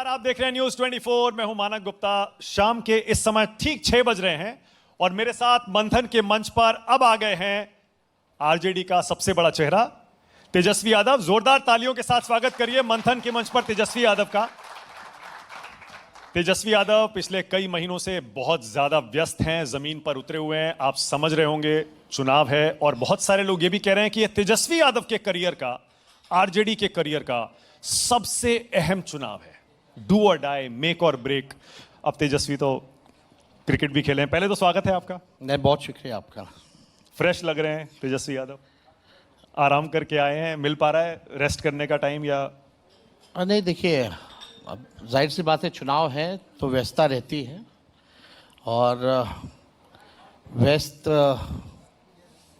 नमस्कार, आप देख रहे हैं न्यूज 24। मैं हूं मानक गुप्ता। शाम के इस समय ठीक 6 बज रहे हैं और मेरे साथ मंथन के मंच पर अब आ गए हैं आरजेडी का सबसे बड़ा चेहरा तेजस्वी यादव। जोरदार तालियों के साथ स्वागत करिए मंथन के मंच पर तेजस्वी यादव का। तेजस्वी यादव पिछले कई महीनों से बहुत ज्यादा व्यस्त हैं, जमीन पर उतरे हुए हैं। आप समझ रहे होंगे चुनाव है और बहुत सारे लोग ये भी कह रहे हैं कि यह तेजस्वी यादव के करियर का, आरजेडी के करियर का सबसे अहम चुनाव है। डू और डाई, मेक और ब्रेक। अब तेजस्वी तो क्रिकेट भी खेले हैं। पहले तो स्वागत है आपका। नहीं, बहुत शुक्रिया आपका। फ्रेश लग रहे हैं तेजस्वी यादव। आराम करके आए हैं, मिल पा रहा है रेस्ट करने का टाइम या? नहीं, देखिए, अब जाहिर सी बात है, चुनाव है तो व्यस्तता रहती है और व्यस्त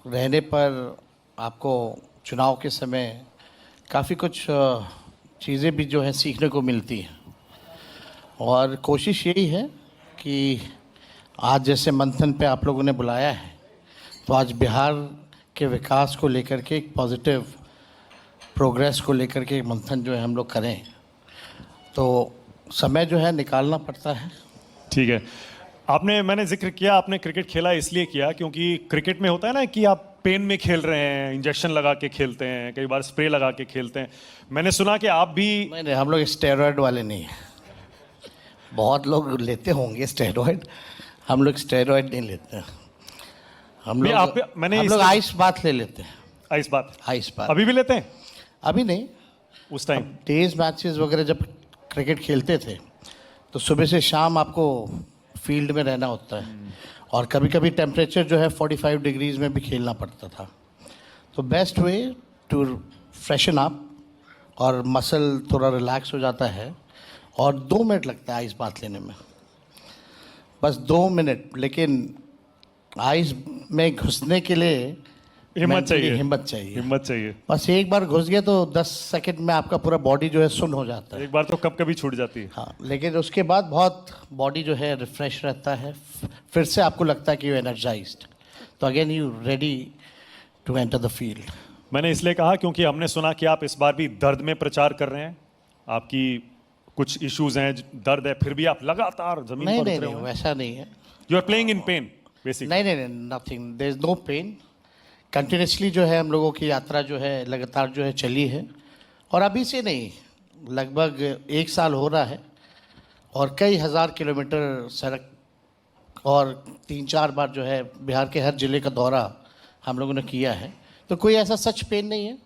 रहने पर आपको चुनाव के समय काफ़ी कुछ चीज़ें भी जो है सीखने को मिलती हैं और कोशिश यही है कि आज जैसे मंथन पे आप लोगों ने बुलाया है तो आज बिहार के विकास को लेकर के एक पॉजिटिव प्रोग्रेस को लेकर के मंथन जो है हम लोग करें, तो समय जो है निकालना पड़ता है। ठीक है। मैंने जिक्र किया आपने क्रिकेट खेला, इसलिए किया क्योंकि क्रिकेट में होता है ना कि आप पेन में खेल रहे हैं, इंजेक्शन लगा के खेलते हैं, कई बार स्प्रे लगा के खेलते हैं। मैंने सुना कि आप भी। नहीं, हम लोग स्टेरॉयड वाले नहीं हैं। बहुत लोग लेते होंगे स्टेरॉयड, हम लोग स्टेरॉयड नहीं लेते हैं। हम लोग आइस बात ले लेते हैं। आइस बात अभी भी लेते हैं? अभी नहीं, उस टाइम टेस्ट मैचेस वगैरह जब क्रिकेट खेलते थे तो सुबह से शाम आपको फील्ड में रहना होता है और कभी कभी टेम्परेचर जो है 45 डिग्रीज में भी खेलना पड़ता था। तो best way to freshen up और मसल थोड़ा रिलैक्स हो जाता है और 2 मिनट लगता है आइस बात लेने में, बस 2 मिनट। लेकिन आइस में घुसने के लिए हिम्मत चाहिए। बस एक बार घुस गया तो 10 सेकंड में आपका पूरा बॉडी जो है सुन्न हो जाता है। एक बार तो कभी छूट जाती है। हाँ, लेकिन उसके बाद बहुत बॉडी जो है रिफ्रेश रहता है, फिर से आपको लगता है कि यू एनर्जाइज्ड, तो again you ready to enter the field. मैंने इसलिए कहा क्योंकि हमने सुना कि आप इस बार भी दर्द में प्रचार कर रहे हैं। आपकी कुछ इश्यूज हैं, दर्द है, फिर भी आप लगातार जमीन पर उतरे हुए हैं। नहीं, वैसा नहीं है। You are playing in pain basically. नहीं, nothing, there is no pain. Continuously जो है हम लोगों की यात्रा जो है लगातार जो है चली है और अभी से नहीं, लगभग 1 साल हो रहा है और कई हज़ार किलोमीटर सड़क और 3-4 बार जो है बिहार के हर ज़िले का दौरा हम लोगों ने किया है। तो कोई ऐसा सच पेन नहीं है।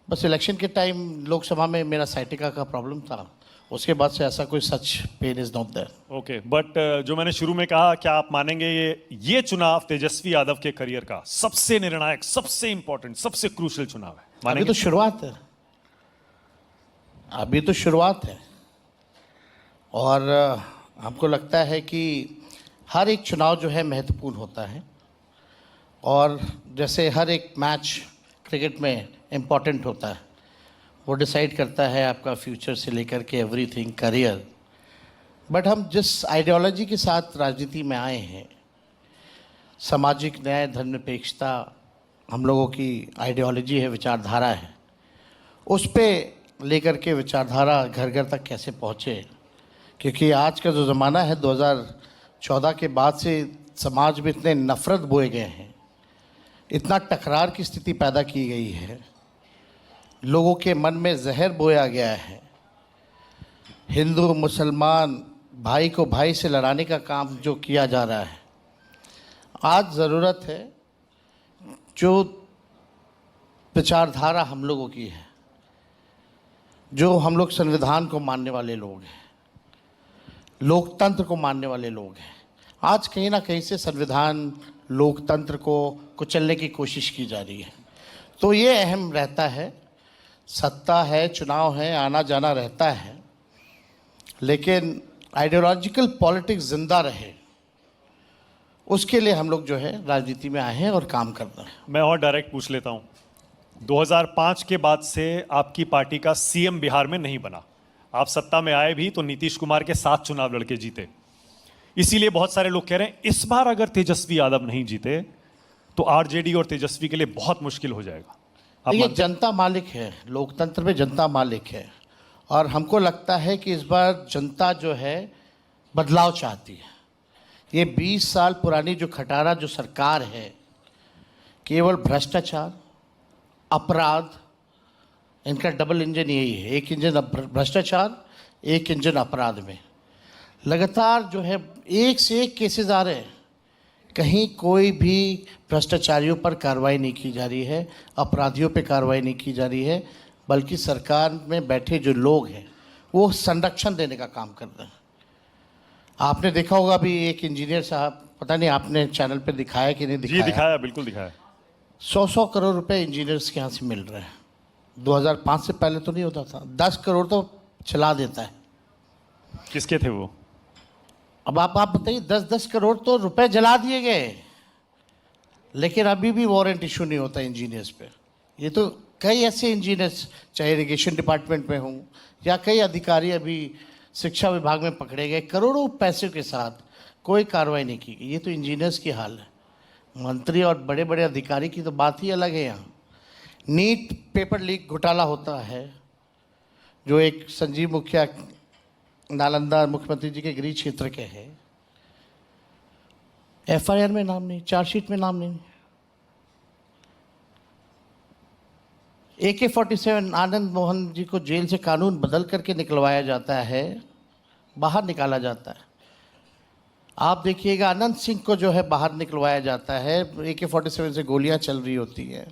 बस इलेक्शन के टाइम लोकसभा में मेरा साइटिका का प्रॉब्लम था, उसके बाद से ऐसा कोई such pain is not there. Okay, but जो मैंने शुरू में कहा, क्या आप मानेंगे ये चुनाव तेजस्वी यादव के करियर का सबसे निर्णायक, सबसे इंपॉर्टेंट, सबसे क्रूशियल चुनाव है? मानेंगे? अभी तो शुरुआत है और हमको लगता है कि हर एक चुनाव जो है महत्वपूर्ण होता है और जैसे हर एक मैच क्रिकेट में इम्पॉर्टेंट होता है, वो डिसाइड करता है आपका फ्यूचर से लेकर के एवरीथिंग, करियर। बट हम जिस आइडियोलॉजी के साथ राजनीति में आए हैं, सामाजिक न्याय, धर्मनिरपेक्षता हम लोगों की आइडियोलॉजी है, विचारधारा है, उस पे लेकर के विचारधारा घर घर तक कैसे पहुँचे। क्योंकि आज का जो ज़माना है, 2014 के बाद से समाज में इतने नफ़रत बोए गए हैं, इतना टकरार की स्थिति पैदा की गई है, लोगों के मन में जहर बोया गया है, हिंदू मुसलमान भाई को भाई से लड़ाने का काम जो किया जा रहा है। आज ज़रूरत है जो विचारधारा हम लोगों की है, जो हम लोग संविधान को मानने वाले लोग हैं, लोकतंत्र को मानने वाले लोग हैं। आज कहीं ना कहीं से संविधान, लोकतंत्र को कुचलने की कोशिश की जा रही है। तो ये अहम रहता है, सत्ता है, चुनाव है, आना जाना रहता है, लेकिन आइडियोलॉजिकल पॉलिटिक्स जिंदा रहे, उसके लिए हम लोग जो है राजनीति में आए हैं और काम कर रहे हैं। मैं और डायरेक्ट पूछ लेता हूं, 2005 के बाद से आपकी पार्टी का सीएम बिहार में नहीं बना। आप सत्ता में आए भी तो नीतीश कुमार के साथ चुनाव लड़के जीते। इसीलिए बहुत सारे लोग कह रहे हैं इस बार अगर तेजस्वी यादव नहीं जीते तो आरजेडी और तेजस्वी के लिए बहुत मुश्किल हो जाएगा। ये जनता मालिक है, लोकतंत्र में जनता मालिक है और हमको लगता है कि इस बार जनता जो है बदलाव चाहती है। ये 20 साल पुरानी जो खटारा जो सरकार है, केवल भ्रष्टाचार, अपराध, इनका डबल इंजन यही है। एक इंजन भ्रष्टाचार, एक इंजन अपराध में लगातार जो है एक से एक केसेस आ रहे हैं। कहीं कोई भी भ्रष्टाचारियों पर कार्रवाई नहीं की जा रही है, अपराधियों पे कार्रवाई नहीं की जा रही है, बल्कि सरकार में बैठे जो लोग हैं वो संरक्षण देने का काम कर रहे हैं। आपने देखा होगा अभी एक इंजीनियर साहब, पता नहीं आपने चैनल पे दिखाया कि नहीं दिखाया? जी दिखाया, बिल्कुल दिखाया। 100 करोड़ रुपए इंजीनियर्स के यहाँ से मिल रहे हैं। 2005 से पहले तो नहीं होता था। 10 करोड़ तो चला देता है। किसके थे वो? अब आप बताइए, 10-10 करोड़ तो रुपए जला दिए गए, लेकिन अभी भी वारंट इशू नहीं होता इंजीनियर्स पे। ये तो कई ऐसे इंजीनियर्स, चाहे इरिगेशन डिपार्टमेंट में हों या कई अधिकारी अभी शिक्षा विभाग में पकड़े गए, करोड़ों पैसे के साथ कोई कार्रवाई नहीं की गई। ये तो इंजीनियर्स की हाल है। मंत्री और बड़े बड़े अधिकारी की तो बात ही अलग है। यहाँ नीट पेपर लीक घोटाला होता है, जो एक संजीव मुखिया नालंदा मुख्यमंत्री जी के गृह क्षेत्र के हैं। एफआईआर में नाम नहीं, चार्जशीट में नाम नहीं। AK-47 आनंद मोहन जी को जेल से कानून बदल करके निकलवाया जाता है, बाहर निकाला जाता है। आप देखिएगा अनंत सिंह को जो है बाहर निकलवाया जाता है, AK-47 से गोलियां चल रही होती हैं।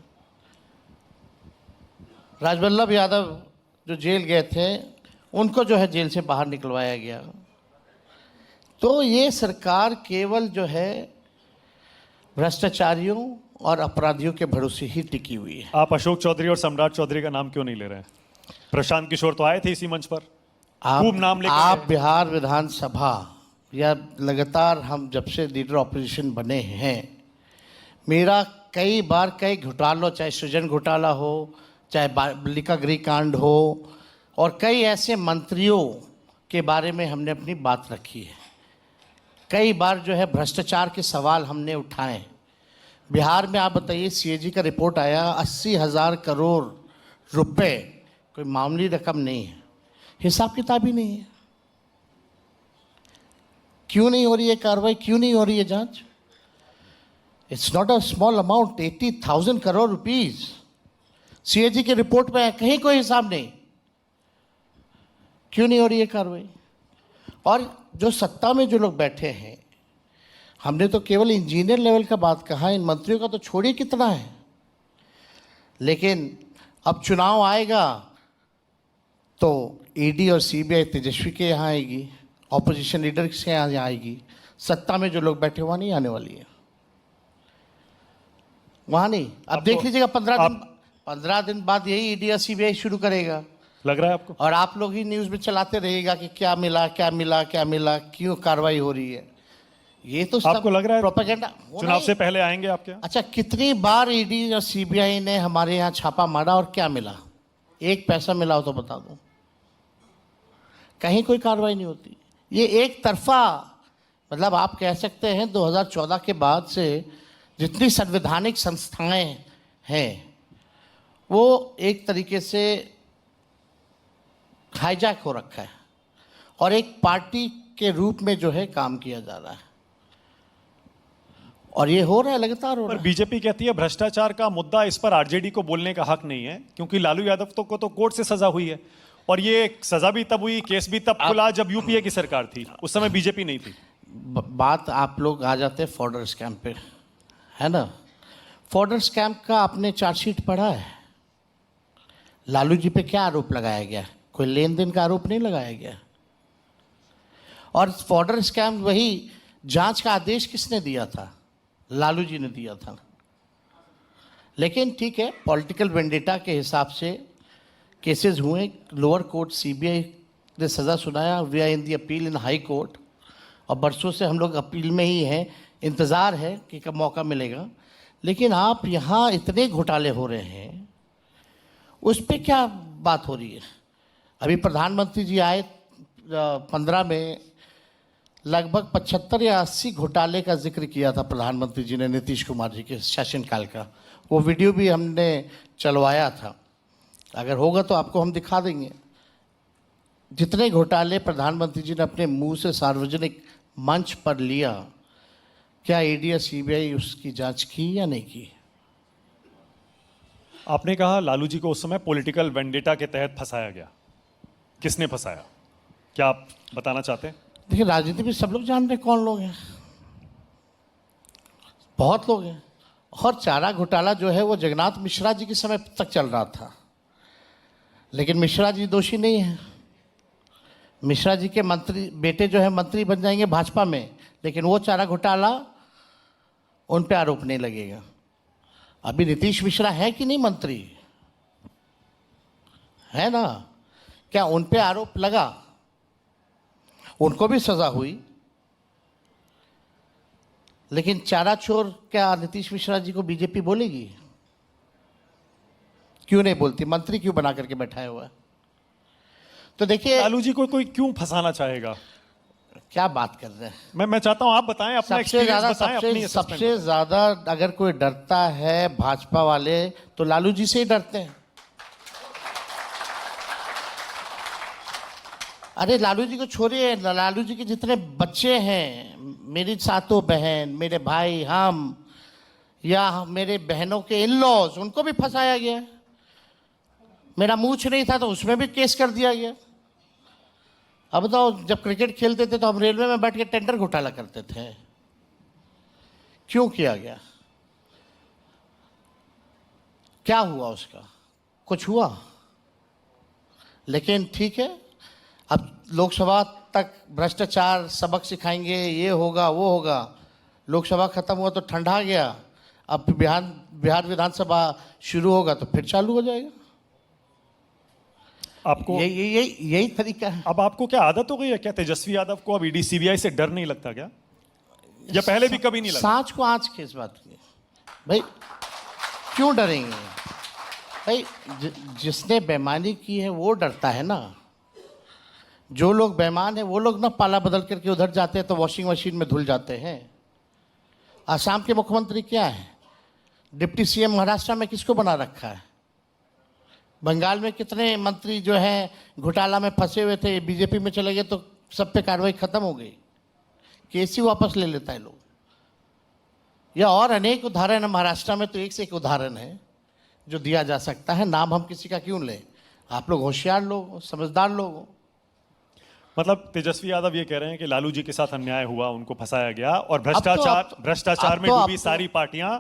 राजवल्लभ यादव जो जेल गए थे, उनको जो है जेल से बाहर निकलवाया गया। तो ये सरकार केवल जो है भ्रष्टाचारियों और अपराधियों के भरोसे ही टिकी हुई है। आप अशोक चौधरी और सम्राट चौधरी का नाम क्यों नहीं ले रहे हैं? प्रशांत किशोर तो आए थे इसी मंच पर, खूब नाम लेकर आप बिहार विधानसभा या लगातार हम जब से लीडर ऑपोजिशन बने हैं, मेरा कई बार कई घोटालों, चाहे सृजन घोटाला हो, चाहे बालिका गृह कांड हो, और कई ऐसे मंत्रियों के बारे में हमने अपनी बात रखी है। कई बार जो है भ्रष्टाचार के सवाल हमने उठाए। बिहार में आप बताइए, CAG का रिपोर्ट आया, 80,000 करोड़ रुपए कोई मामूली रकम नहीं है, हिसाब किताब ही नहीं है। क्यों नहीं हो रही है कार्रवाई, क्यों नहीं हो रही है जांच? It's not a small amount, 80,000 crore rupees CAG की रिपोर्ट में है, कहीं कोई हिसाब नहीं। क्यों नहीं हो रही है कार्रवाई? और जो सत्ता में जो लोग बैठे हैं, हमने तो केवल इंजीनियर लेवल का बात कहा, इन मंत्रियों का तो छोड़िए कितना है। लेकिन अब चुनाव आएगा तो ED और CBI तेजस्वी के यहाँ आएगी, ऑपोजिशन लीडर के यहाँ आएगी। सत्ता में जो लोग बैठे वहाँ नहीं आने वाली है, वहाँ नहीं। अब देख लीजिएगा 15 दिन बाद यही ED और CBI शुरू करेगा, लग रहा है आपको? और आप लोग ही न्यूज़ में चलाते रहिएगा कि क्या मिला क्या मिला क्या मिला, क्यों कार्रवाई हो रही है। ये तो आपको लग रहा है प्रोपेगेंडा चुनाव से पहले आएंगे आपके यहाँ? अच्छा, कितनी बार ED और CBI ने हमारे यहाँ छापा मारा और क्या मिला? एक पैसा मिला हो तो बता दो। कहीं कोई कार्रवाई नहीं होती। ये एक तरफा, मतलब आप कह सकते हैं 2014 के बाद से जितनी संवैधानिक संस्थाएं हैं वो एक तरीके से हाईजैक हो रखा है, और एक पार्टी के रूप में जो है काम किया जा रहा है, और ये हो रहा है, लगातार हो रहा है। बीजेपी कहती है भ्रष्टाचार का मुद्दा, इस पर RJD को बोलने का हक नहीं है, क्योंकि लालू यादव को तो कोर्ट से सजा हुई है, और ये सजा भी तब हुई, केस भी तब खुला जब UPA की सरकार थी, उस समय बीजेपी नहीं थी। बात आप लोग आ जाते हैं फॉर्डर स्कैम पे, है ना? फॉर्डर स्कैम का आपने चार्जशीट पढ़ा है? लालू जी पे क्या आरोप लगाया गया? कोई लेन देन का आरोप नहीं लगाया गया। और फॉर्डर स्कैम, वही जांच का आदेश किसने दिया था? लालू जी ने दिया था। लेकिन ठीक है, पॉलिटिकल वेंडेटा के हिसाब से केसेस हुए, लोअर कोर्ट CBI ने सज़ा सुनाया, we are in the appeal in high court, और बरसों से हम लोग अपील में ही हैं, इंतज़ार है कि कब मौका मिलेगा। लेकिन आप यहाँ इतने घोटाले हो रहे हैं, उस पर क्या बात हो रही है? अभी प्रधानमंत्री जी आए 15 में, लगभग 75 या 80 घोटाले का जिक्र किया था प्रधानमंत्री जी ने नीतीश कुमार जी के शासनकाल का। वो वीडियो भी हमने चलवाया था, अगर होगा तो आपको हम दिखा देंगे। जितने घोटाले प्रधानमंत्री जी ने अपने मुंह से सार्वजनिक मंच पर लिया, क्या ईडी या सीबीआई उसकी जांच की या नहीं की? आपने कहा लालू जी को उस समय पॉलिटिकल वेंडेटा के तहत फंसाया गया। किसने फंसाया, क्या आप बताना चाहते हैं? देखिए, राजनीति में सब लोग जान रहे हैं कौन लोग हैं, बहुत लोग हैं। और चारा घोटाला जो है वो जगन्नाथ मिश्रा जी के समय तक चल रहा था, लेकिन मिश्रा जी दोषी नहीं है। मिश्रा जी के मंत्री बेटे जो है मंत्री बन जाएंगे भाजपा में, लेकिन वो चारा घोटाला उन पे आरोप नहीं लगेगा। अभी नीतीश मिश्रा है कि नहीं मंत्री, है ना? क्या उन पे आरोप लगा? उनको भी सजा हुई, लेकिन चारा चोर क्या नीतीश मिश्रा जी को बीजेपी बोलेगी? क्यों नहीं बोलती? मंत्री क्यों बना करके बैठाया हुआ है? तो देखिए, लालू जी को कोई क्यों फंसाना चाहेगा? क्या बात कर रहे हैं? मैं चाहता हूं आप बताएं, अपना एक्सपीरियंस बताएं, अपनी सबसे ज्यादा अगर कोई डरता है भाजपा वाले तो लालू जी से ही डरते हैं। अरे लालू जी को छोड़िए, लालू जी के जितने बच्चे हैं, मेरी सातों बहन, मेरे भाई, हम या मेरे बहनों के इन लॉज, उनको भी फंसाया गया। मेरा मूछ नहीं था तो उसमें भी केस कर दिया गया। अब बताओ, जब क्रिकेट खेलते थे तो हम रेलवे में बैठ के टेंडर घोटाला करते थे, क्यों किया गया? क्या हुआ उसका? कुछ हुआ? लेकिन ठीक है, अब लोकसभा तक भ्रष्टाचार सबक सिखाएंगे, ये होगा वो होगा। लोकसभा खत्म हुआ तो ठंडा गया, अब बिहार विधानसभा शुरू होगा तो फिर चालू हो जाएगा। आपको यही तरीका है। अब आपको क्या आदत हो गई है क्या तेजस्वी यादव को अब ईडी सीबीआई से डर नहीं लगता क्या, या पहले भी कभी नहीं लगा? सांच को आंच की इस बात की भाई, क्यों डरेंगे भाई? जिसने बेईमानी की है वो डरता है ना। जो लोग बेईमान है वो लोग ना पाला बदल करके उधर जाते हैं तो वॉशिंग मशीन में धुल जाते हैं। आसाम के मुख्यमंत्री क्या है? डिप्टी सीएम महाराष्ट्र में किसको बना रखा है? बंगाल में कितने मंत्री जो हैं घोटाला में फंसे हुए थे, बीजेपी में चले गए तो सब पे कार्रवाई खत्म हो गई, केस ही वापस ले लेता है लोग। या और अनेक उदाहरण है महाराष्ट्र में, तो एक से एक उदाहरण है जो दिया जा सकता है। नाम हम किसी का क्यों लें? आप लोग होशियार लोग हो, समझदार लोग हो। मतलब तेजस्वी यादव ये कह रहे हैं कि लालू जी के साथ अन्याय हुआ, उनको फंसाया गया, और भ्रष्टाचार में डूबी सारी पार्टियां,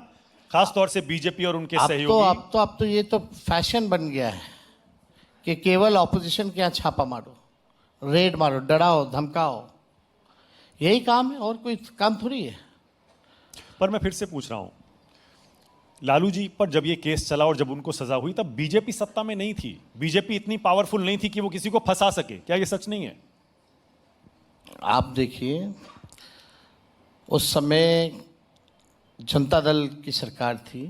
खास तौर से बीजेपी और उनके सहयोगी। अब तो ये तो फैशन बन गया है कि केवल ऑपोजिशन के यहाँ छापा मारो, रेड मारो, डराओ धमकाओ, यही काम है, और कोई काम थोड़ी है। पर मैं फिर से पूछ रहा हूं, लालू जी पर जब ये केस चला और जब उनको सजा हुई तब बीजेपी सत्ता में नहीं थी, बीजेपी इतनी पावरफुल नहीं थी कि वो किसी को फंसा सके, क्या ये सच नहीं है? आप देखिए, उस समय जनता दल की सरकार थी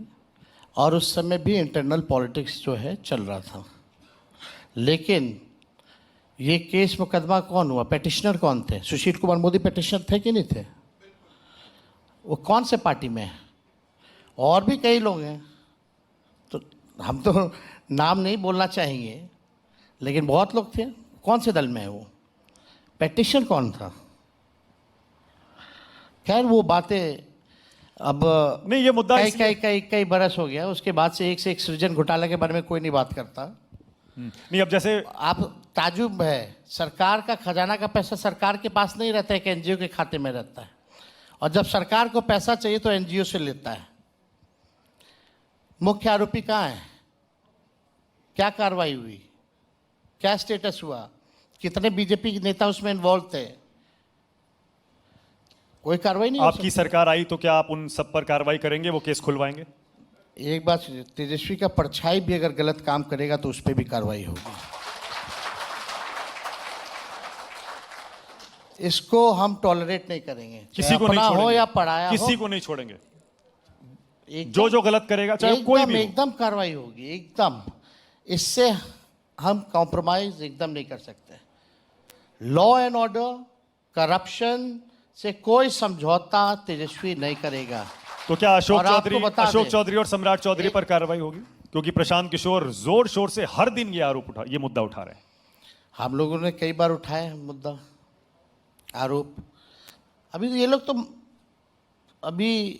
और उस समय भी इंटरनल पॉलिटिक्स जो है चल रहा था, लेकिन ये केस मुकदमा कौन हुआ? पेटिशनर कौन थे? सुशील कुमार मोदी पेटिशनर थे कि नहीं थे? वो कौन से पार्टी में है? और भी कई लोग हैं, तो हम तो नाम नहीं बोलना चाहेंगे, लेकिन बहुत लोग थे। कौन से दल में है वो? पेटिशनर कौन था? खैर वो बातें अब नहीं, ये मुद्दा कई बरस हो गया, उसके बाद से एक सृजन घोटाला के बारे में कोई नहीं बात करता। नहीं, अब जैसे आप ताजुब है, सरकार का खजाना का पैसा सरकार के पास नहीं रहता है कि एनजीओ के खाते में रहता है, और जब सरकार को पैसा चाहिए तो एनजीओ से लेता है। मुख्य आरोपी कहाँ है? क्या कार्रवाई हुई? क्या स्टेटस हुआ? कितने बीजेपी के नेता उसमें इन्वॉल्व थे? कोई कार्रवाई नहीं। आपकी सरकार आई तो क्या आप उन सब पर कार्रवाई करेंगे, वो केस खुलवाएंगे? एक बात, तेजस्वी का परछाई भी अगर गलत काम करेगा तो उस पर भी कार्रवाई होगी। इसको हम टॉलरेट नहीं करेंगे, किसी को नहीं छोड़ेंगे, हो या पढ़ाया हो, किसी को नहीं छोड़ेंगे। जो गलत करेगा, चाहे कोई भी, एकदम कार्रवाई होगी, एकदम। इससे हम कॉम्प्रोमाइज एकदम नहीं कर सकते। लॉ एंड ऑर्डर, करप्शन से कोई समझौता तेजस्वी नहीं करेगा। तो क्या अशोक चौधरी और सम्राट चौधरी पर कार्रवाई होगी? क्योंकि प्रशांत किशोर जोर शोर से हर दिन ये मुद्दा उठा रहे हैं। हम लोगों ने कई बार उठाया है मुद्दा, आरोप। अभी तो ये लोग तो अभी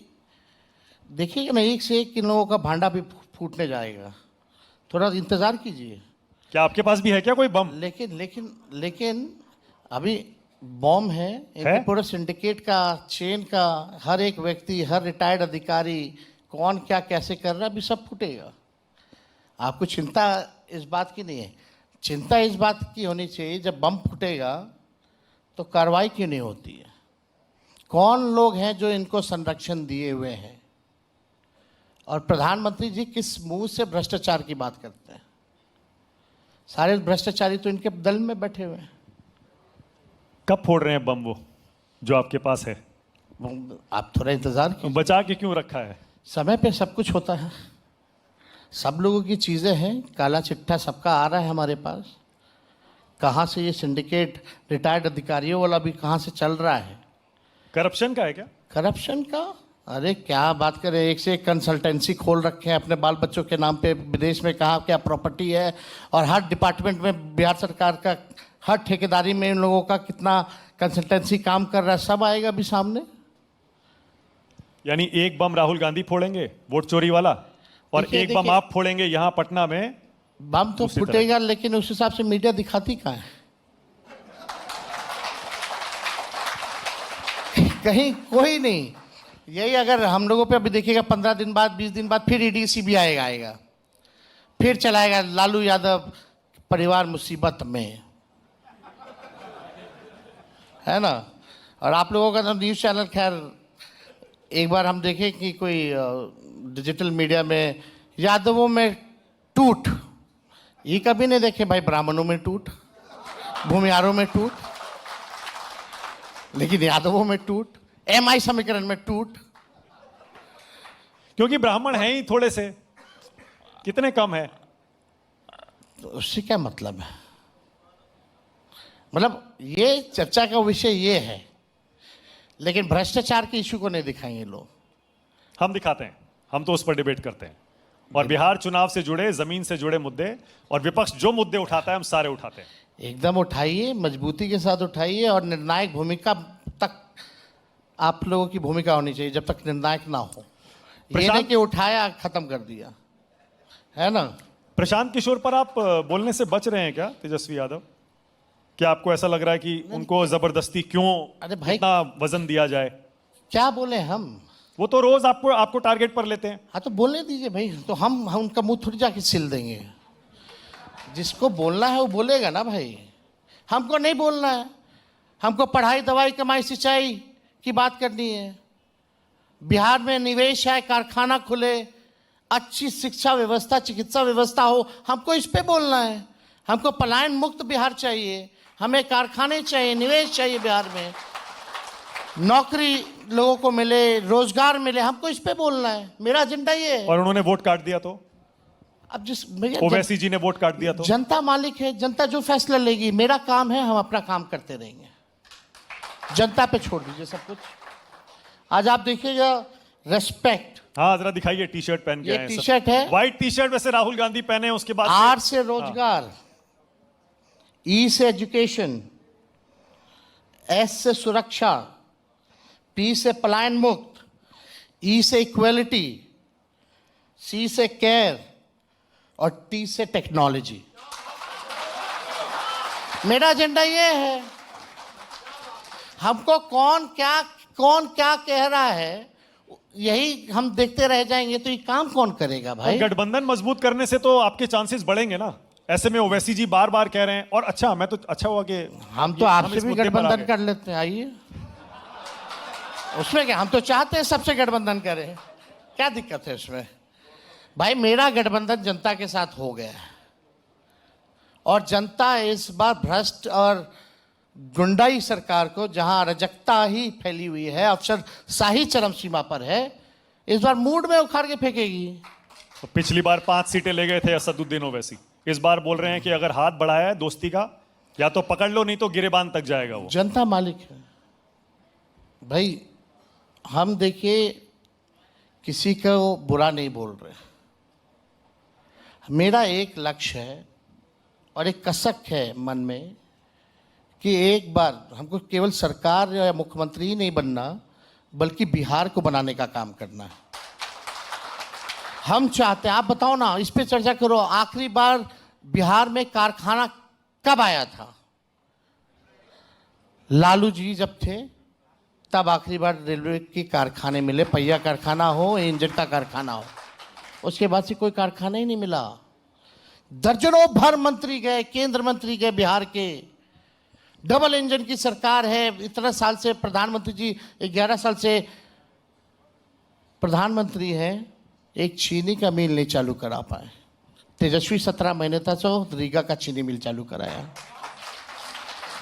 देखिएगा ना, एक से एक इन लोगों का भांडा भी फूटने जाएगा। थोड़ा इंतज़ार कीजिए। क्या आपके पास भी है क्या कोई बम? लेकिन लेकिन लेकिन अभी बॉम्ब है, है? एक पूरा सिंडिकेट का, चेन का, हर एक व्यक्ति, हर रिटायर्ड अधिकारी कौन क्या कैसे कर रहा है, अभी सब फूटेगा। आपको चिंता इस बात की नहीं है। चिंता इस बात की होनी चाहिए, जब बम फूटेगा तो कार्रवाई क्यों नहीं होती है? कौन लोग हैं जो इनको संरक्षण दिए हुए हैं? और प्रधानमंत्री जी किस मुंह से भ्रष्टाचार की बात करते हैं? सारे भ्रष्टाचारी तो इनके दल में बैठे हुए हैं। कब फोड़ रहे हैं बम वो जो आपके पास है? आप थोड़ा इंतजार कीजिए। बचा के क्यों रखा है? समय पे सब कुछ होता है। सब लोगों की चीज़ें हैं, काला चिट्ठा सबका आ रहा है हमारे पास। कहाँ से ये सिंडिकेट रिटायर्ड अधिकारियों वाला भी कहाँ से चल रहा है? करप्शन का है क्या? करप्शन का? अरे क्या बात करें, एक से एक कंसल्टेंसी खोल रखे हैं अपने बाल बच्चों के नाम पे, विदेश में कहाँ क्या प्रॉपर्टी है, और हर डिपार्टमेंट में बिहार सरकार का हर ठेकेदारी में इन लोगों का कितना कंसल्टेंसी काम कर रहा है, सब आएगा अभी सामने। यानी एक बम राहुल गांधी फोड़ेंगे वोट चोरी वाला, और देखिए, एक बम देखिए। आप फोड़ेंगे यहां पटना में। बम तो दूसरी फूटेगा, लेकिन उस हिसाब से मीडिया दिखाती कहाँ है? कहीं कोई नहीं। यही अगर हम लोगों पे अभी देखिएगा, 15 दिन बाद, 20 दिन बाद फिर ईडी सीबीआई आएगा, फिर चलाएगा लालू यादव परिवार मुसीबत में, है ना। और आप लोगों का तो न्यूज़ चैनल, खैर एक बार हम देखें कि कोई डिजिटल मीडिया में यादवों में टूट, ये कभी नहीं देखे भाई। ब्राह्मणों में टूट, भूमिहारों में टूट, लेकिन यादवों में टूट, एमआई समीकरण में टूट। क्योंकि ब्राह्मण हैं ही थोड़े से, कितने कम है? तो उससे क्या मतलब है? मतलब ये चर्चा का विषय ये है, लेकिन भ्रष्टाचार के इशू को नहीं दिखाएंगे लोग। हम दिखाते हैं, हम तो उस पर डिबेट करते हैं। और बिहार चुनाव से जुड़े, जमीन से जुड़े मुद्दे, और विपक्ष जो मुद्दे उठाता है हम सारे उठाते हैं। एकदम उठाइए, मजबूती के साथ उठाइए, और निर्णायक भूमिका तक आप लोगों की भूमिका होनी चाहिए, जब तक निर्णायक ना हो। ये नहीं कि उठाया खत्म कर दिया, है ना। प्रशांत किशोर पर आप बोलने से बच रहे हैं क्या, तेजस्वी यादव? क्या आपको ऐसा लग रहा है कि उनको जबरदस्ती क्यों अरे भाई, इतना वजन दिया जाए? क्या बोले हम? वो तो रोज आपको टारगेट पर लेते हैं। हाँ तो बोलने दीजिए भाई, तो हम उनका मुंह थोड़ी जाके सिल देंगे। जिसको बोलना है वो बोलेगा ना भाई, हमको नहीं बोलना है। हमको पढ़ाई, दवाई, कमाई, सिंचाई की बात करनी है। बिहार में निवेश है, कारखाना खुले, अच्छी शिक्षा व्यवस्था, चिकित्सा व्यवस्था हो, हमको इस पे बोलना है। हमको पलायन मुक्त बिहार चाहिए, हमें कारखाने चाहिए, निवेश चाहिए बिहार में, नौकरी लोगों को मिले, रोजगार मिले, हमको इस पे बोलना है। मेरा एजेंडा ये है। और उन्होंने वोट काट दिया तो? अब जिस भैया ओवैसी जी ने वोट काट दिया तो? जनता मालिक है, जनता जो फैसला लेगी। मेरा काम है, हम अपना काम करते रहेंगे, जनता पे छोड़ दीजिए सब कुछ। आज आप देखिएगा, रेस्पेक्ट। हाँ जरा दिखाइए, टी शर्ट पहन के ये आए हैं टी सब। शर्ट है, व्हाइट टी शर्ट वैसे राहुल गांधी पहने हैं, उसके बाद आर से रोजगार, ई से एजुकेशन, एस से सुरक्षा, पी से पलायन मुक्त, ई से इक्वलिटी, सी से केयर, और टी से टेक्नोलॉजी। मेरा एजेंडा ये है। हमको कौन क्या कह रहा है, यही हम देखते रह जाएंगे तो ये काम कौन करेगा भाई? गठबंधन मजबूत करने से तो आपके चांसेस बढ़ेंगे ना। ऐसे में ओवैसी जी बार बार कह रहे हैं, और अच्छा मैं तो अच्छा हुआ कि हम तो आपसे इस भी मुद्दे पर आ गठबंधन गए। कर लेते हैं, आइए। उसमें क्या, हम तो चाहते हैं सबसे गठबंधन करें, क्या दिक्कत है इसमें भाई? मेरा गठबंधन जनता के साथ हो गया है, और जनता इस बार भ्रष्ट और गुंडाई सरकार को, जहां अराजकता ही फैली हुई है, अफसरशाही चरम सीमा पर है, इस बार मूड में उखाड़ के फेंकेगी। तो पिछली बार 5 सीटें ले गए थे असदुद्दीन ओवैसी, इस बार बोल रहे हैं कि अगर हाथ बढ़ाया है दोस्ती का, या तो पकड़ लो, नहीं तो गिरेबान तक जाएगा वो। जनता मालिक है भाई। हम देखिए, किसी को बुरा नहीं बोल रहे। मेरा एक लक्ष्य है, और एक कसक है मन में कि एक बार हमको केवल सरकार या मुख्यमंत्री ही नहीं बनना, बल्कि बिहार को बनाने का काम करना है। हम चाहते हैं, आप बताओ ना, इस पे चर्चा करो, आखिरी बार बिहार में कारखाना कब आया था? लालू जी जब थे तब आखिरी बार रेलवे के कारखाने मिले, पहिया कारखाना हो, इंजन का कारखाना हो। उसके बाद से कोई कारखाना ही नहीं मिला। दर्जनों भर मंत्री गए, केंद्र मंत्री गए बिहार के। डबल इंजन की सरकार है, इतना साल से प्रधानमंत्री जी 11 साल से प्रधानमंत्री हैं, एक चीनी का मिल नहीं चालू करा पाए। तेजस्वी 17 महीने था तो रीगा का चीनी मिल चालू कराया।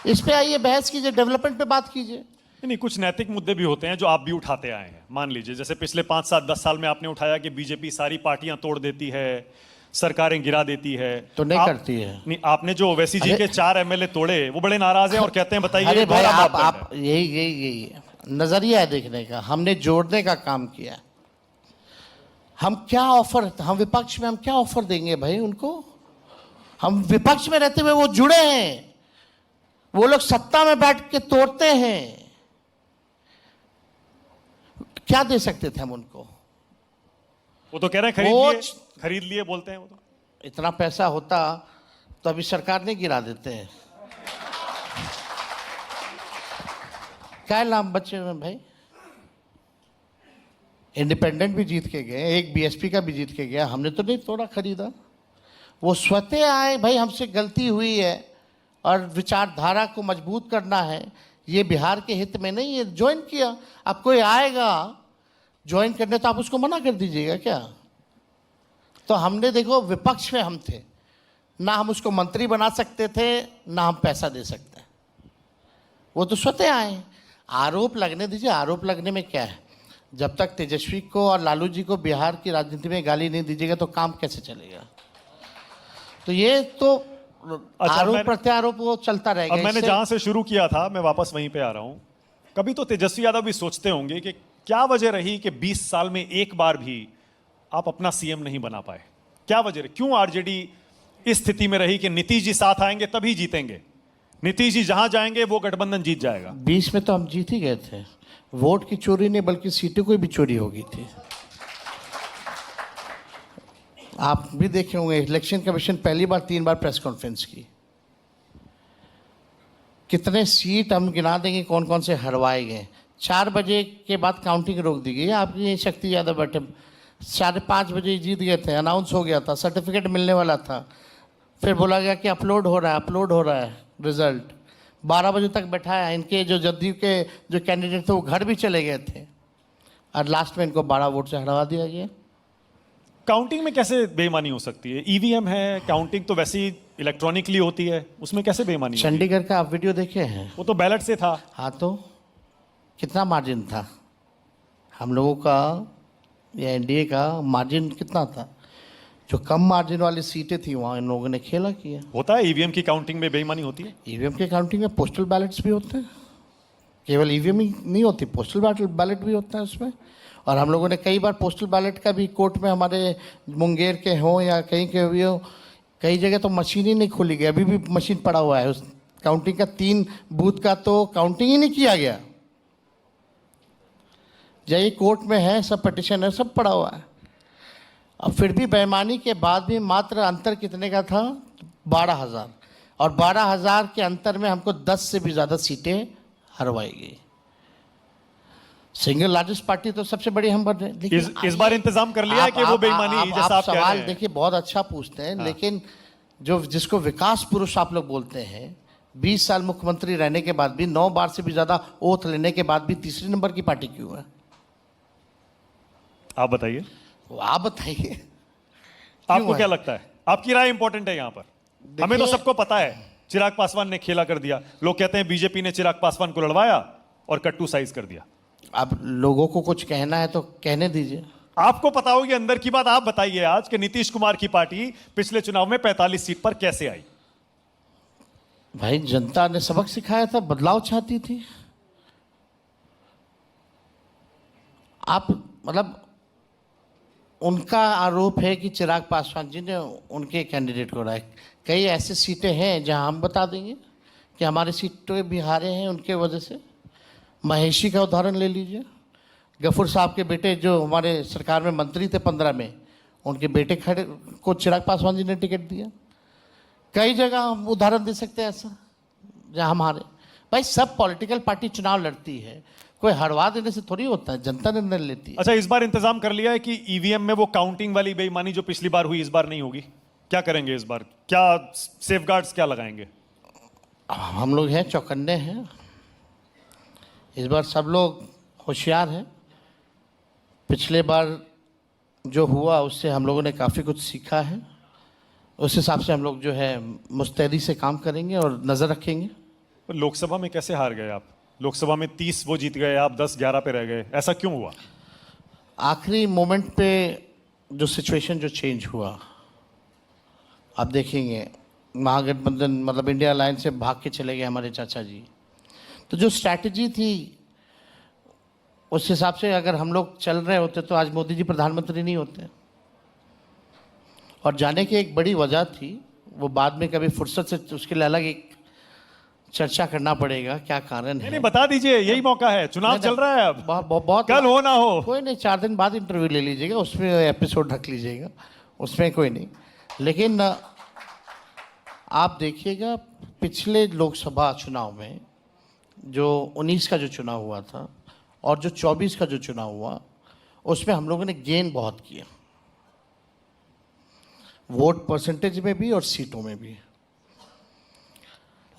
इस पे आइए बहस कीजिए, डेवलपमेंट पे बात कीजिए। नहीं, कुछ नैतिक मुद्दे भी होते हैं जो आप भी उठाते आए हैं। मान लीजिए जैसे पिछले 5 7 10 साल में आपने उठाया कि बीजेपी सारी पार्टियां तोड़ देती है, सरकारें गिरा देती है। तो नहीं करती है। नहीं, आपने जो ओवैसी जी के 4 एमएलए तोड़े, वो बड़े नाराज हैं और कहते हैं बताइए अरे भाई, दोहरा आप मापदंड है। यही नजरिया है देखने का। हमने जोड़ने का काम किया। हम क्या ऑफर, हम विपक्ष में हम क्या ऑफर देंगे भाई उनको? हम विपक्ष में रहते हुए वो जुड़े हैं, वो लोग सत्ता में बैठ के तोड़ते हैं। क्या दे सकते थे हम उनको? वो तो कह रहे हैं खरीद लिए बोलते हैं वो तो। इतना पैसा होता तो अभी सरकार नहीं गिरा देते हैं। क्या लाभ बचे हुए भाई? इंडिपेंडेंट भी जीत के गए, एक बीएसपी का भी जीत के गया। हमने तो नहीं तोड़ा, खरीदा। वो स्वतः आए, भाई हमसे गलती हुई है और विचारधारा को मजबूत करना है, ये बिहार के हित में नहीं है, ज्वाइन किया। अब कोई आएगा ज्वाइन करने तो आप उसको मना कर दीजिएगा क्या? तो हमने देखो, विपक्ष में हम थे ना, हम उसको मंत्री बना सकते थे ना हम पैसा दे सकते हैं। वो तो स्वतः आए। आरोप लगने दीजिए, आरोप लगने में क्या है? जब तक तेजस्वी को और लालू जी को बिहार की राजनीति में गाली नहीं दीजिएगा तो काम कैसे चलेगा? तो ये तो आरोप प्रत्यारोप वो चलता रहेगा। अब मैंने जहां से शुरू किया था मैं वापस वहीं पे आ रहा हूं। कभी तो तेजस्वी यादव भी सोचते होंगे कि क्या वजह रही कि 20 साल में एक बार भी आप अपना सीएम नहीं बना पाए? क्या वजह रही? क्यों आरजेडी इस स्थिति में रही कि नीतीश जी साथ आएंगे तभी जीतेंगे, नीतीश जी जहां जाएंगे वो गठबंधन जीत जाएगा? 20 में तो हम जीत ही गए थे। वोट की चोरी नहीं बल्कि सीटों की भी चोरी हो गई थी। आप भी देखे होंगे, इलेक्शन कमीशन पहली बार 3 बार प्रेस कॉन्फ्रेंस की। कितने सीट हम गिना देंगे कौन कौन से हरवाए गए। 4 बजे के बाद काउंटिंग रोक दी गई। आपकी शक्ति यादव बैठे 5:30 बजे जीत गए थे, अनाउंस हो गया था, सर्टिफिकेट मिलने वाला था। फिर बोला गया कि अपलोड हो रहा है रिजल्ट। 12 बजे तक बैठाया। इनके जो जदयू के जो कैंडिडेट थे वो घर भी चले गए थे और लास्ट में इनको 12 वोट से हटवा दिया गया। काउंटिंग में कैसे बेईमानी हो सकती है? ईवीएम है, काउंटिंग तो वैसे ही इलेक्ट्रॉनिकली होती है, उसमें कैसे बेईमानी होगी? चंडीगढ़ का आप वीडियो देखे हैं? वो तो बैलेट से था। हाँ, तो कितना मार्जिन था हम लोगों का या एनडीए का? मार्जिन कितना था? जो कम मार्जिन वाली सीटें थी वहाँ इन लोगों ने खेला किया। होता है ईवीएम की काउंटिंग में बेईमानी होती है? ईवीएम की काउंटिंग में पोस्टल बैलेट्स भी होते हैं, केवल ईवीएम ही नहीं होती, पोस्टल बैलेट भी होता है उसमें। और हम लोगों ने कई बार पोस्टल बैलेट का भी कोर्ट में, हमारे मुंगेर के हों या कहीं के भी हो, कई जगह तो मशीन ही नहीं खोली गई, अभी भी मशीन पड़ा हुआ है उस काउंटिंग का। 3 बूथ का तो काउंटिंग ही नहीं किया गया। यही कोर्ट में है, सब पिटिशन है, सब पड़ा हुआ है। अब फिर भी बेईमानी के बाद भी मात्र अंतर कितने का था? 12,000। और 12,000 के अंतर में हमको 10 से भी ज़्यादा सीटें हरवाई गई। सिंगल लार्जेस्ट पार्टी तो सबसे बड़ी हम बन रहे। इस बार इंतजाम कर लिया है कि वो बेईमानी जैसा आप कह रहे सवाल हैं? देखिए बहुत अच्छा पूछते हैं। हाँ। लेकिन जो जिसको विकास पुरुष आप लोग बोलते हैं, 20 साल मुख्यमंत्री रहने के बाद भी, 9 बार से भी ज़्यादा ओथ लेने के बाद भी तीसरे नंबर की पार्टी क्यों है? आप बताइए। आप बताइए, आपको क्या लगता है? आपकी राय इंपॉर्टेंट है यहाँ पर। हमें तो सबको पता है चिराग पासवान ने खेला कर दिया। लोग कहते हैं बीजेपी ने चिराग पासवान को लड़वाया और कट्टू साइज कर दिया। अब लोगों को कुछ कहना है तो कहने दीजिए। आपको पता होगी अंदर की बात। आप बताइए आज कि नीतीश कुमार की पार्टी पिछले चुनाव में 45 सीट पर कैसे आई? भाई जनता ने सबक सिखाया था, बदलाव चाहती थी। आप मतलब उनका आरोप है कि चिराग पासवान जी ने उनके कैंडिडेट को रहा। कई ऐसी सीटें हैं जहां हम बता देंगे कि हमारी सीटें भी हारे हैं उनके वजह से। महेशी का उदाहरण ले लीजिए, गफूर साहब के बेटे जो हमारे सरकार में मंत्री थे 15 में, उनके बेटे खड़े को चिराग पासवान जी ने टिकट दिया। कई जगह हम उदाहरण दे सकते हैं ऐसा जहाँ हमारे भाई सब पॉलिटिकल पार्टी चुनाव लड़ती है, कोई हरवा देने से थोड़ी होता है, जनता निर्णय लेती है। अच्छा, इस बार इंतजाम कर लिया है कि ईवीएम में वो काउंटिंग वाली बेईमानी जो पिछली बार हुई इस बार नहीं होगी? क्या करेंगे इस बार? क्या सेफगार्ड्स क्या लगाएंगे? हम लोग हैं, चौकन्ने हैं। इस बार सब लोग होशियार हैं। पिछले बार जो हुआ उससे हम लोगों ने काफ़ी कुछ सीखा है। उस हिसाब से हम लोग जो है मुस्तैदी से काम करेंगे और नज़र रखेंगे। तो लोकसभा में कैसे हार गए आप? लोकसभा में 30 वो जीत गए, आप 10-11 पे रह गए, ऐसा क्यों हुआ? आखिरी मोमेंट पे जो सिचुएशन जो चेंज हुआ, आप देखेंगे महागठबंधन मतलब इंडिया अलायंस से भाग के चले गए हमारे चाचा जी। तो जो स्ट्रैटेजी थी उस हिसाब से अगर हम लोग चल रहे होते तो आज मोदी जी प्रधानमंत्री नहीं होते। और जाने की एक बड़ी वजह थी, वो बाद में कभी फुर्सत से उसके लिए अलग एक चर्चा करना पड़ेगा क्या कारण है। नहीं, बता दीजिए, यही मौका है, चुनाव चल रहा है अब। बहुत कल हो ना हो, कोई नहीं, 4 दिन बाद इंटरव्यू ले लीजिएगा, उसमें एपिसोड ढक लीजिएगा, उसमें कोई नहीं। लेकिन आप देखिएगा पिछले लोकसभा चुनाव में जो 19 का जो चुनाव हुआ था और जो 24 का जो चुनाव हुआ, उसमें हम लोगों ने गेन बहुत किया, वोट परसेंटेज में भी और सीटों में भी।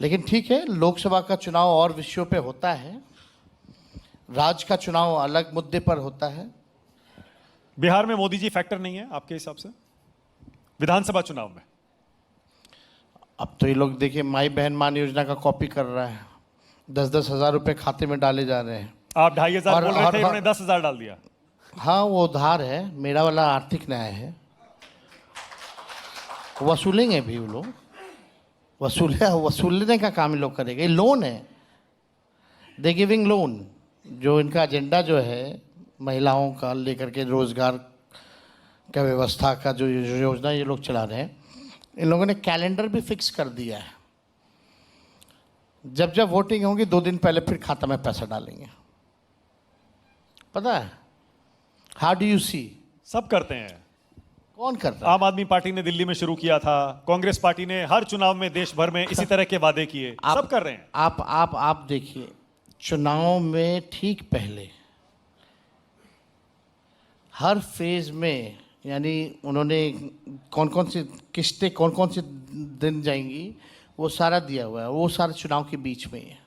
लेकिन ठीक है, लोकसभा का चुनाव और विषयों पे होता है, राज्य का चुनाव अलग मुद्दे पर होता है। बिहार में मोदी जी फैक्टर नहीं है आपके हिसाब से विधानसभा चुनाव में? अब तो ये लोग देखिए माई बहन मान योजना का कॉपी कर रहा है, 10-10 हज़ार रुपये खाते में डाले जा रहे हैं। आप 2,500 बोल रहे थे, इन्होंने 10,000 डाल दिया। हाँ, वो उधार है, मेरा वाला आर्थिक न्याय है, वसूलेंगे भी वो लोग, वसूलने का काम ये लोग करेंगे। लोन है, दे गिविंग लोन। जो इनका एजेंडा जो है महिलाओं का लेकर के रोजगार का व्यवस्था का जो योजना ये लोग चला रहे हैं, इन लोगों ने कैलेंडर भी फिक्स कर दिया है। जब जब वोटिंग होगी 2 दिन पहले फिर खाता में पैसा डालेंगे, पता है? How do you see? सब करते हैं। कौन करता है? आम आदमी पार्टी ने दिल्ली में शुरू किया था, कांग्रेस पार्टी ने हर चुनाव में देश भर में इसी तरह के वादे किए, सब कर रहे हैं। आप देखिए, चुनाव में ठीक पहले हर फेज में, यानी उन्होंने कौन कौन सी किस्तें कौन कौन सी दिन जाएंगी वो सारा दिया हुआ है। वो सारा चुनाव के बीच में है,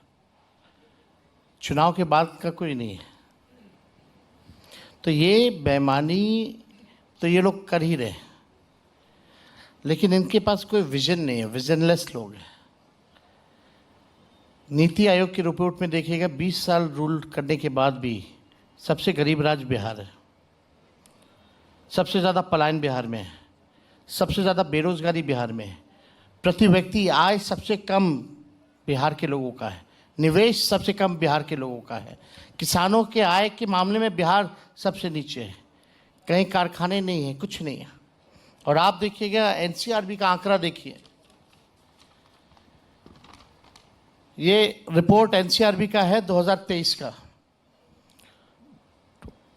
चुनाव के बाद का कोई नहीं है। तो ये बेईमानी तो ये लोग कर ही रहे हैं, लेकिन इनके पास कोई विजन नहीं है, विजनलेस लोग हैं। नीति आयोग की रिपोर्ट में देखिएगा 20 साल रूल करने के बाद भी सबसे गरीब राज्य बिहार है, सबसे ज़्यादा पलायन बिहार में है, सबसे ज़्यादा बेरोजगारी बिहार में है, प्रति व्यक्ति आय सबसे कम बिहार के लोगों का है, निवेश सबसे कम बिहार के लोगों का है, किसानों के आय के मामले में बिहार सबसे नीचे है, कहीं कारखाने नहीं है, कुछ नहीं है। और आप देखिएगा एनसीआरबी का आंकड़ा देखिए, ये रिपोर्ट एनसीआरबी का है 2023 का।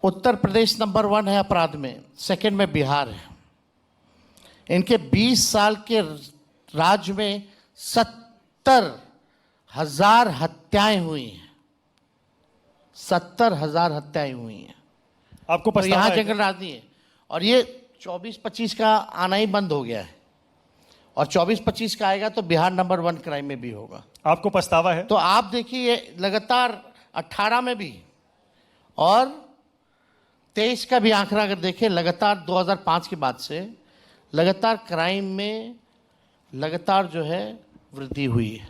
उत्तर प्रदेश नंबर 1 है अपराध में, सेकंड में बिहार है। इनके 20 साल के राज्य में 70,000 हत्याएं हुई हैं, 70,000 हत्याएं हुई हैं। आपको तो पछतावा यहाँ है? जंगल राज नहीं है। और ये 24-25 का आना ही बंद हो गया है, और 24-25 का आएगा तो बिहार नंबर 1 क्राइम में भी होगा। आपको पछतावा है? तो आप देखिए लगातार 18 में भी और 23 का भी आंकड़ा अगर देखें, लगातार 2005 के बाद से लगातार क्राइम में लगातार जो है वृद्धि हुई है।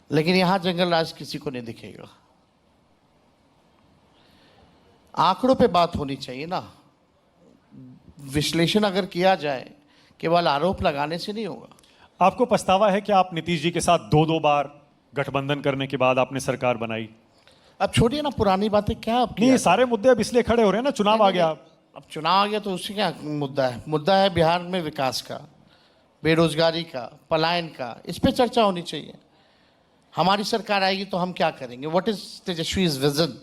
लेकिन यहाँ जंगल राज किसी को नहीं दिखेगा। आंकड़ों पे बात होनी चाहिए ना, विश्लेषण अगर किया जाए, केवल आरोप लगाने से नहीं होगा। आपको पछतावा है कि आप नीतीश जी के साथ 2-2 बार गठबंधन करने के बाद आपने सरकार बनाई? अब छोड़िए ना पुरानी बातें, क्या आप नहीं, सारे मुद्दे अब इसलिए खड़े हो रहे हैं ना, चुनाव आ गया। अब चुनाव आ गया तो उससे क्या मुद्दा है? मुद्दा है बिहार में विकास का, बेरोजगारी का, पलायन का। इस पे चर्चा होनी चाहिए। हमारी सरकार आएगी तो हम क्या करेंगे? What is Tejashwi is vision?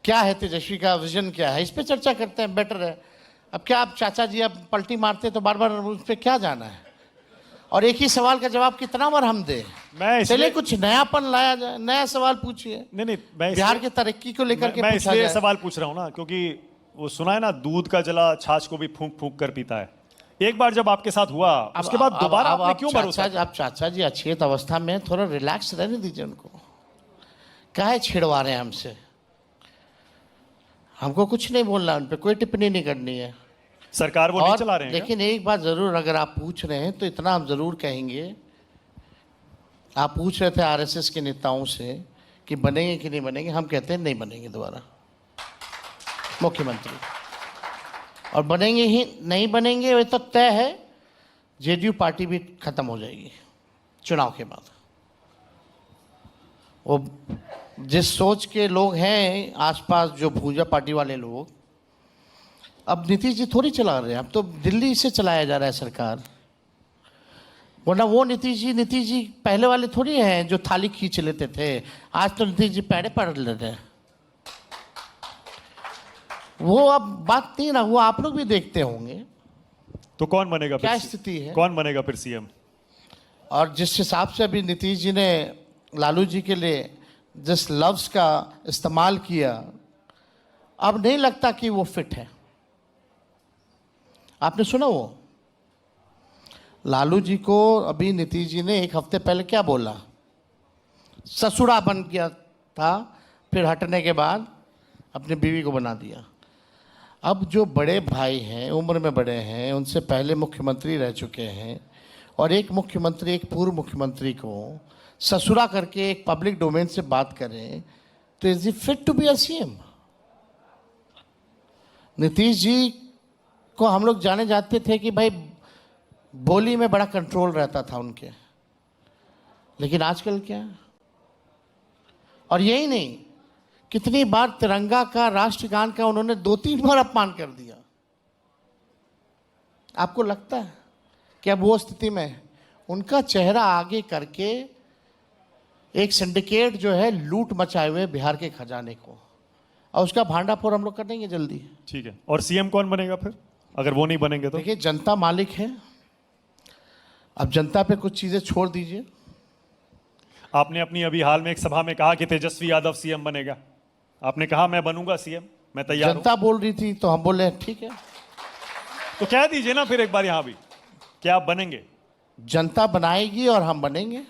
क्या है तेजस्वी का विजन, क्या है? इस पे चर्चा करते हैं, बेटर है। अब क्या आप चाचा जी अब पलटी मारते तो बार बार उस पर क्या जाना है? और एक ही सवाल का जवाब कितना बार हम दें? मैं चलिए कुछ नयापन लाया जाए, नया सवाल पूछिए। नहीं, मैं बिहार की तरक्की को लेकर के मैं पूछा इसलिए जाए। सवाल पूछ रहा हूं ना, क्योंकि वो सुना है ना, दूध का जला छाछ को भी फूंक फूंक कर पीता है। एक बार जब आपके साथ हुआ, उसके बाद दोबारा आपने क्यों भरोसा? आप चाचा जी अच्छी अवस्था में, थोड़ा रिलैक्स रहने दीजिए उनको। काहे छिड़वा रहे हैं हमसे? हमको कुछ नहीं बोलना, उन पर कोई टिप्पणी नहीं करनी है। सरकार वो नहीं चला रहे हैं लेकिन एक बात जरूर, अगर आप पूछ रहे हैं तो इतना हम जरूर कहेंगे। आप पूछ रहे थे आरएसएस के नेताओं से कि बनेंगे कि नहीं बनेंगे, हम कहते हैं नहीं बनेंगे दोबारा मुख्यमंत्री। और बनेंगे ही नहीं बनेंगे, वे तो तय है। जेडीयू पार्टी भी खत्म हो जाएगी चुनाव के बाद। वो जिस सोच के लोग हैं आसपास, जो भूजा पार्टी वाले लोग, अब नीतीश जी थोड़ी चला रहे हैं, अब तो दिल्ली से चलाया जा रहा है सरकार। वरना वो नीतीश जी पहले वाले थोड़ी हैं जो थाली खींच लेते थे। आज तो नीतीश जी पैरे पड़ लेते हैं। वो अब बात नहीं ना, वो आप लोग भी देखते होंगे। तो कौन बनेगा? क्या स्थिति है? कौन बनेगा फिर सीएम? और जिस हिसाब से अभी नीतीश जी ने लालू जी के लिए जिस लफ्ज का इस्तेमाल किया, अब नहीं लगता कि वो फिट है। आपने सुना वो लालू जी को? अभी नीतीश जी ने एक हफ्ते पहले क्या बोला? ससुरा बन गया था, फिर हटने के बाद अपनी बीवी को बना दिया। अब जो बड़े भाई हैं, उम्र में बड़े हैं, उनसे पहले मुख्यमंत्री रह चुके हैं, और एक मुख्यमंत्री, एक पूर्व मुख्यमंत्री को ससुरा करके एक पब्लिक डोमेन से बात करें, तो is he fit to be a CM? Nitish ji को हम लोग जाने जाते थे कि भाई बोली में बड़ा कंट्रोल रहता था उनके, लेकिन आजकल क्या? और यही नहीं, कितनी बार तिरंगा का, राष्ट्रगान का उन्होंने 2-3 बार अपमान कर दिया। आपको लगता है कि अब वो स्थिति में है? उनका चेहरा आगे करके एक सिंडिकेट जो है लूट मचाए हुए बिहार के खजाने को, और उसका भांडाफोड़ हम लोग कर देंगे जल्दी। ठीक है। और सीएम कौन बनेगा फिर, अगर वो नहीं बनेंगे तो? देखिए, जनता मालिक है। अब जनता पे कुछ चीजें छोड़ दीजिए। आपने अपनी अभी हाल में एक सभा में कहा कि तेजस्वी यादव सीएम बनेगा। आपने कहा मैं बनूंगा सीएम, मैं तैयार हूं। जनता बोल रही थी तो हम बोले ठीक है। तो कह दीजिए ना फिर एक बार यहां भी, क्या आप बनेंगे? जनता बनाएगी और हम बनेंगे।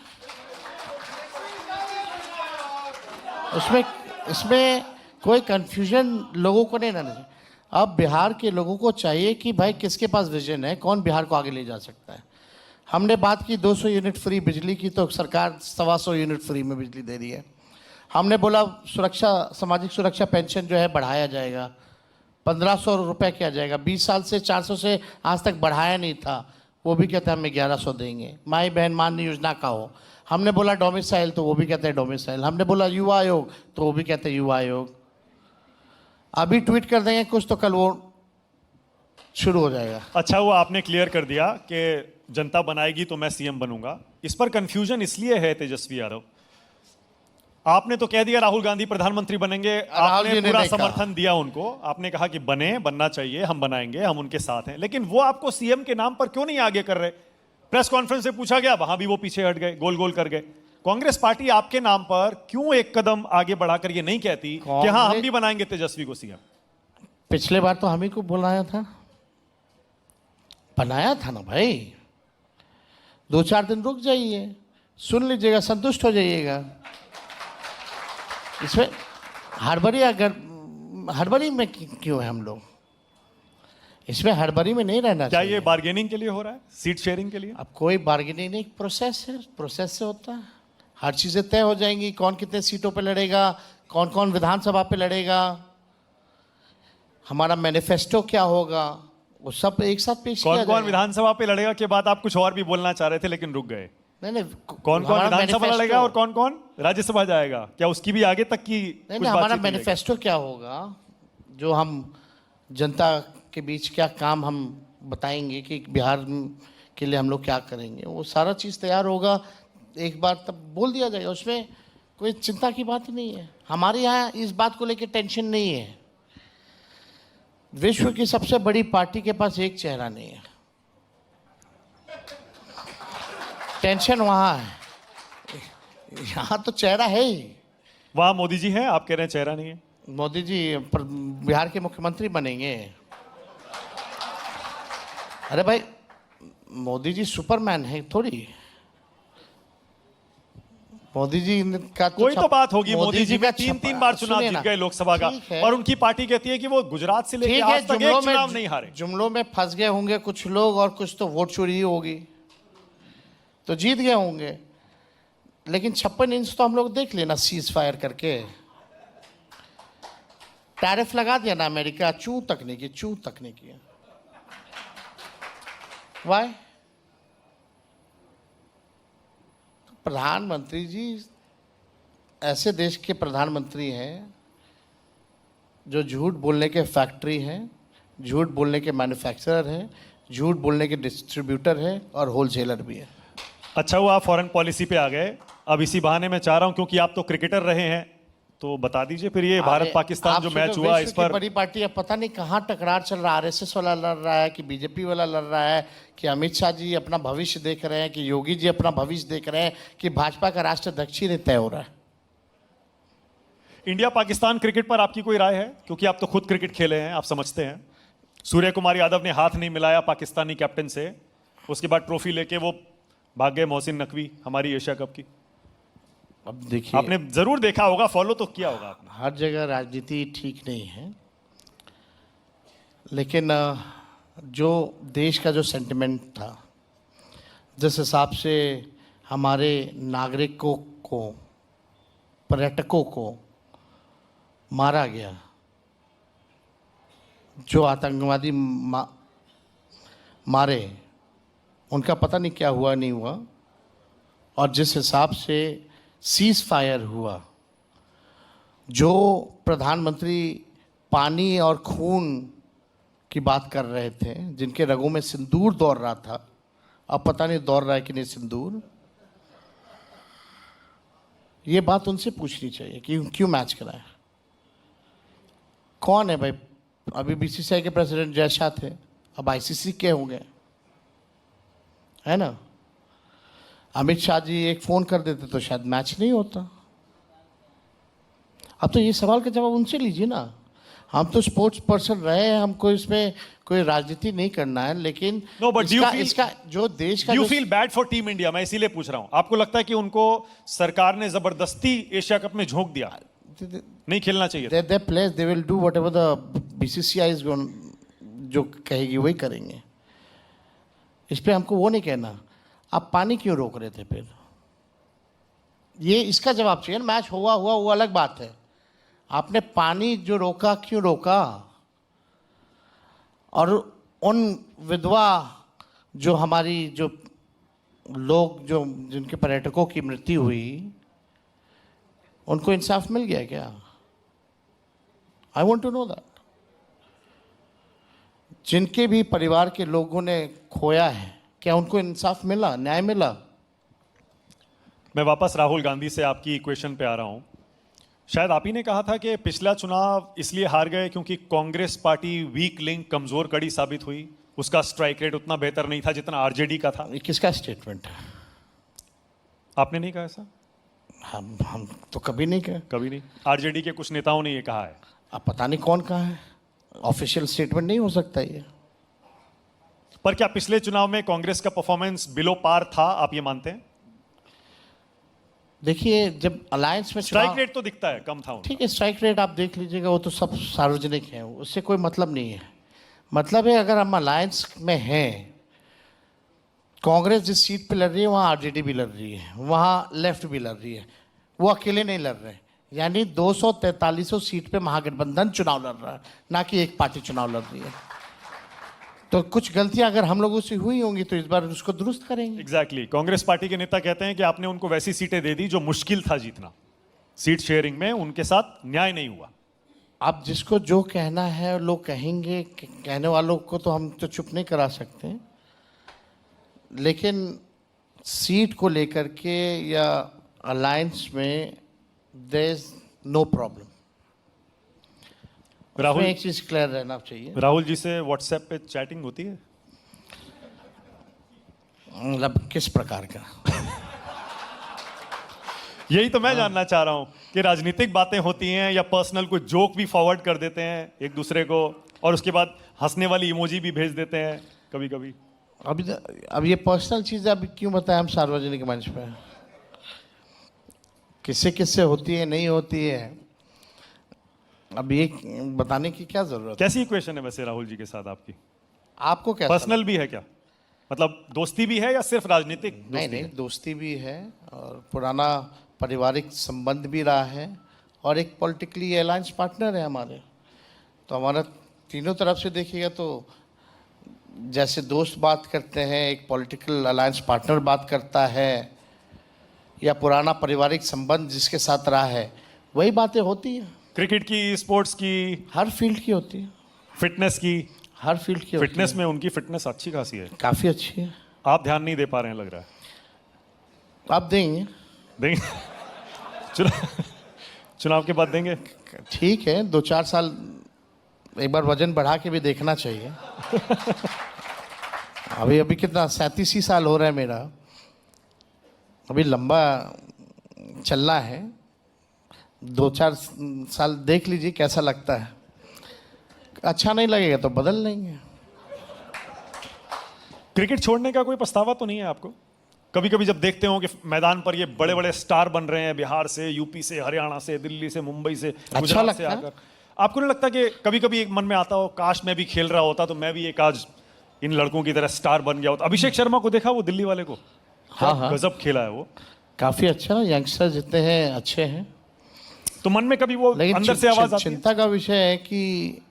इसमें कोई कंफ्यूजन लोगों को नहीं रहना चाहिए। अब बिहार के लोगों को चाहिए कि भाई किसके पास विजन है, कौन बिहार को आगे ले जा सकता है। हमने बात की 200 यूनिट फ्री बिजली की, तो सरकार 125 यूनिट फ्री में बिजली दे रही है। हमने बोला सुरक्षा, सामाजिक सुरक्षा पेंशन जो है बढ़ाया जाएगा, 1500 रुपये किया जाएगा। 20 साल से 400 से आज तक बढ़ाया नहीं था, वो भी कहते हैं हमें 1100 देंगे। माई बहन मान्य योजना का हो। हमने बोला डोमिसाइल, तो वो भी कहते हैं डोमिसाइल। हमने बोला युवा आयोग, तो वो भी कहते हैं युवा आयोग। अभी ट्वीट कर देंगे कुछ तो कल वो शुरू हो जाएगा। अच्छा, वो आपने क्लियर कर दिया कि जनता बनाएगी तो मैं सीएम बनूंगा। इस पर कंफ्यूजन इसलिए है तेजस्वी यादव, आपने तो कह दिया राहुल गांधी प्रधानमंत्री बनेंगे, आपने पूरा समर्थन दिया उनको, आपने कहा कि बनना चाहिए, हम बनाएंगे, हम उनके साथ हैं। लेकिन वो आपको सीएम के नाम पर क्यों नहीं आगे कर रहे? प्रेस कॉन्फ्रेंस से पूछा गया, वहां भी वो पीछे हट गए, गोल गोल कर गए। कांग्रेस पार्टी आपके नाम पर क्यों एक कदम आगे बढ़ाकर ये नहीं कहती कि हाँ हम भी बनाएंगे तेजस्वी को सीएम? पिछले बार तो हम ही को बुलाया था, बनाया था ना भाई। 2-4 दिन रुक जाइए, सुन लीजिएगा, संतुष्ट हो जाइएगा। इसमें हड़बड़ी में क्यों है हम लोग? इसमें हड़बड़ी में नहीं रहना क्या चाहिए। ये बार्गेनिंग के लिए हो रहा है, सीट शेयरिंग के लिए? अब कोई बार्गेनिंग नहीं, प्रोसेस है, प्रोसेस से होता है। हर चीज़ें तय हो जाएंगी, कौन कितने सीटों पे लड़ेगा, कौन कौन विधानसभा पे लड़ेगा, हमारा मैनिफेस्टो क्या होगा, वो सब एक साथ पेश किया कौन कौन जाएगा। विधानसभा पे लड़ेगा के बाद आप कुछ और भी बोलना चाह रहे थे लेकिन रुक गए। नहीं, कौन कौन विधानसभा लड़ेगा और कौन कौन राज्यसभा जाएगा, क्या उसकी भी आगे तक की नहीं, हमारा मैनिफेस्टो क्या होगा जो हम जनता के बीच क्या काम हम बताएंगे कि बिहार के लिए हम लोग क्या करेंगे, वो सारा चीज़ तैयार होगा एक बार, तब बोल दिया जाएगा। उसमें कोई चिंता की बात नहीं है। हमारे यहाँ इस बात को लेकर टेंशन नहीं है। विश्व की सबसे बड़ी पार्टी के पास एक चेहरा नहीं है, टेंशन वहाँ है। यहाँ तो चेहरा है ही। वहां मोदी जी हैं, आप कह रहे हैं चेहरा नहीं है। मोदी जी बिहार के मुख्यमंत्री बनेंगे। अरे भाई, मोदी जी सुपरमैन है थोड़ी। मोदी जी का कोई तो बात होगी। मोदी जी का में तीन बार चुनाव सुनिए जीत ना, गए लोकसभा का, ठीक है। और उनकी पार्टी कहती है कि वो गुजरात से लेकर ठीक है, आज तक एक चुनाव नहीं हारे। जुमलों में फंस गए होंगे कुछ लोग, और कुछ तो वोट चोरी होगी, तो जीत गए होंगे। लेकिन 56 इंच तो हम लोग देख लेना, सीज फायर करके टैरिफ लगा दिया ना अमेरिका, चू तक नहीं की। वाई? प्रधानमंत्री जी ऐसे देश के प्रधानमंत्री हैं जो झूठ बोलने के फैक्ट्री हैं, झूठ बोलने के मैन्युफैक्चरर हैं, झूठ बोलने के डिस्ट्रीब्यूटर हैं और होलसेलर भी है। अच्छा हुआ आप फॉरेन पॉलिसी पे आ गए। अब इसी बहाने मैं चाह रहा हूं, क्योंकि आप तो क्रिकेटर रहे हैं, तो बता दीजिए फिर ये भारत पाकिस्तान जो मैच हुआ इस पर। बड़ी पार्टी है, पता नहीं कहाँ टकरार चल रहा है। आरएसएस वाला लड़ रहा है कि बीजेपी वाला लड़ रहा है, कि अमित शाह जी अपना भविष्य देख रहे हैं, कि योगी जी अपना भविष्य देख रहे हैं, कि भाजपा का राष्ट्राध्यक्ष ही नहीं तय हो रहा है। इंडिया पाकिस्तान क्रिकेट पर आपकी कोई राय है? क्योंकि आप तो खुद क्रिकेट खेले हैं, आप समझते हैं। सूर्य कुमार यादव ने हाथ नहीं मिलाया पाकिस्तानी कैप्टन से, उसके बाद ट्रॉफी लेके वो भाग गए मोहसिन नकवी हमारी एशिया कप की। अब देखिए, आपने जरूर देखा होगा, फॉलो तो किया होगा आपने। हर जगह राजनीति ठीक नहीं है, लेकिन जो देश का जो सेंटिमेंट था, जिस हिसाब से हमारे नागरिकों को, पर्यटकों को मारा गया, जो आतंकवादी मारे, उनका पता नहीं क्या हुआ नहीं हुआ, और जिस हिसाब से सीज फायर हुआ, जो प्रधानमंत्री पानी और खून की बात कर रहे थे, जिनके रगों में सिंदूर दौड़ रहा था, अब पता नहीं दौड़ रहा है कि नहीं सिंदूर, ये बात उनसे पूछनी चाहिए कि क्यों मैच कराया। कौन है भाई? अभी बीसीसीआई के प्रेसिडेंट जय शाह थे, अब आईसीसी के होंगे, है ना। अमित शाह जी एक फ़ोन कर देते तो शायद मैच नहीं होता। अब तो ये सवाल का जवाब उनसे लीजिए ना। हम तो स्पोर्ट्स पर्सन रहे हैं, हमको इसमें कोई राजनीति नहीं करना है, लेकिन इसका जो देश का you feel bad for team India, मैं इसीलिए पूछ रहा हूं। आपको लगता है कि उनको सरकार ने जबरदस्ती एशिया कप में झोंक दिया, नहीं खेलना चाहिए? दे place, they will do whatever the BCCI is जो कहेगी वही करेंगे। इस पे हमको वो नहीं कहना आप पानी क्यों रोक रहे थे फिर, ये इसका जवाब चाहिए। मैच हुआ वो अलग बात है, आपने पानी जो रोका क्यों रोका? और उन विधवा जो हमारी जो लोग जो जिनके पर्यटकों की मृत्यु हुई, उनको इंसाफ मिल गया क्या? I want to know that. जिनके भी परिवार के लोगों ने खोया है, क्या उनको इंसाफ मिला, न्याय मिला? मैं वापस राहुल गांधी से आपकी इक्वेशन पे आ रहा हूं। शायद आप ही ने कहा था कि पिछला चुनाव इसलिए हार गए क्योंकि कांग्रेस पार्टी वीक लिंक, कमजोर कड़ी साबित हुई, उसका स्ट्राइक रेट उतना बेहतर नहीं था जितना आरजेडी का था। किसका स्टेटमेंट है? आपने नहीं कहा ऐसा? हम तो कभी नहीं कहे। कभी नहीं। आरजेडी के कुछ नेताओं ने ये कहा है। अब पता नहीं कौन कहा है, ऑफिशियल स्टेटमेंट नहीं हो सकता ये। पर क्या पिछले चुनाव में कांग्रेस का परफॉर्मेंस बिलो पार था, आप ये मानते हैं? देखिए, जब अलायंस में स्ट्राइक रेट तो दिखता है कम था। ठीक है, स्ट्राइक रेट आप देख लीजिएगा, वो तो सब सार्वजनिक है, उससे कोई मतलब नहीं है। मतलब है अगर हम अलायंस में हैं, कांग्रेस जिस सीट पे लड़ रही है वहाँ आरजेडी भी लड़ रही है, वहाँ लेफ्ट भी लड़ रही है, वो अकेले नहीं लड़ रहे। यानी 243 सीट पे महागठबंधन चुनाव लड़ रहा है, ना कि एक पार्टी चुनाव लड़ रही है। तो कुछ गलतियां अगर हम लोगों से हुई होंगी तो इस बार उसको दुरुस्त करेंगे। एग्जैक्टली। कांग्रेस पार्टी के नेता कहते हैं कि आपने उनको वैसी सीटें दे दी जो मुश्किल था जीतना, सीट शेयरिंग में उनके साथ न्याय नहीं हुआ। अब जिसको जो कहना है लोग कहेंगे, कहने वालों को तो हम तो चुप नहीं करा सकते, लेकिन सीट को लेकर के या अलायंस में there is no problem. Rahul, एक चीज क्लियर रहना चाहिए। राहुल जी से व्हाट्सएप पे चैटिंग होती है? मतलब किस प्रकार का? यही तो मैं जानना चाह रहा हूं कि राजनीतिक बातें होती हैं या पर्सनल कोई जोक भी फॉरवर्ड कर देते हैं एक दूसरे को, और उसके बाद हंसने वाली इमोजी भी भेज देते हैं कभी कभी। अब ये पर्सनल चीज़ अभी क्यों बताएं हम सार्वजनिक मंच पे? किससे किससे होती है नहीं होती है, अब ये बताने की क्या जरूरत है? कैसी इक्वेशन है वैसे राहुल जी के साथ आपकी? आपको क्या पर्सनल भी है क्या? मतलब दोस्ती भी है या सिर्फ राजनीतिक? नहीं नहीं, दोस्ती भी है और पुराना पारिवारिक संबंध भी रहा है, और एक पॉलिटिकली अलायंस पार्टनर है हमारे। तो हमारा तीनों तरफ से देखिएगा तो जैसे दोस्त बात करते हैं, एक पॉलिटिकल अलायंस पार्टनर बात करता है, या पुराना पारिवारिक संबंध जिसके साथ रहा है, वही बातें होती हैं। क्रिकेट की, स्पोर्ट्स की, हर फील्ड की होती है, फिटनेस की। हर फील्ड की होती फिटनेस है। में उनकी फिटनेस अच्छी खासी है, काफ़ी अच्छी है। आप ध्यान नहीं दे पा रहे हैं लग रहा है। आप देंगे? देंगे? चुनाव के बाद देंगे? ठीक है, 2-4 साल एक बार वजन बढ़ा के भी देखना चाहिए। अभी कितना 37 ही साल हो रहा है मेरा, अभी लंबा चलना है। 2-4 साल देख लीजिए कैसा लगता है, अच्छा नहीं लगेगा तो बदल लेंगे। क्रिकेट छोड़ने का कोई पछतावा तो नहीं है आपको? कभी कभी जब देखते हो कि मैदान पर ये बड़े बड़े स्टार बन रहे हैं, बिहार से, यूपी से, हरियाणा से, दिल्ली से, मुंबई से, गुजरात से लगता है? आकर, आपको नहीं लगता कि कभी कभी एक मन में आता हो काश मैं भी खेल रहा होता तो मैं भी एक आज इन लड़कों की तरह स्टार बन गया होता? अभिषेक शर्मा को देखा, वो दिल्ली वाले को, हाँ हाँ, गजब खेला है वो, काफ़ी अच्छा। यंगस्टर जितने हैं अच्छे हैं, तो मन में कभी वो लेकिन अंदर से आवाज आती है? चिंता का विषय है कि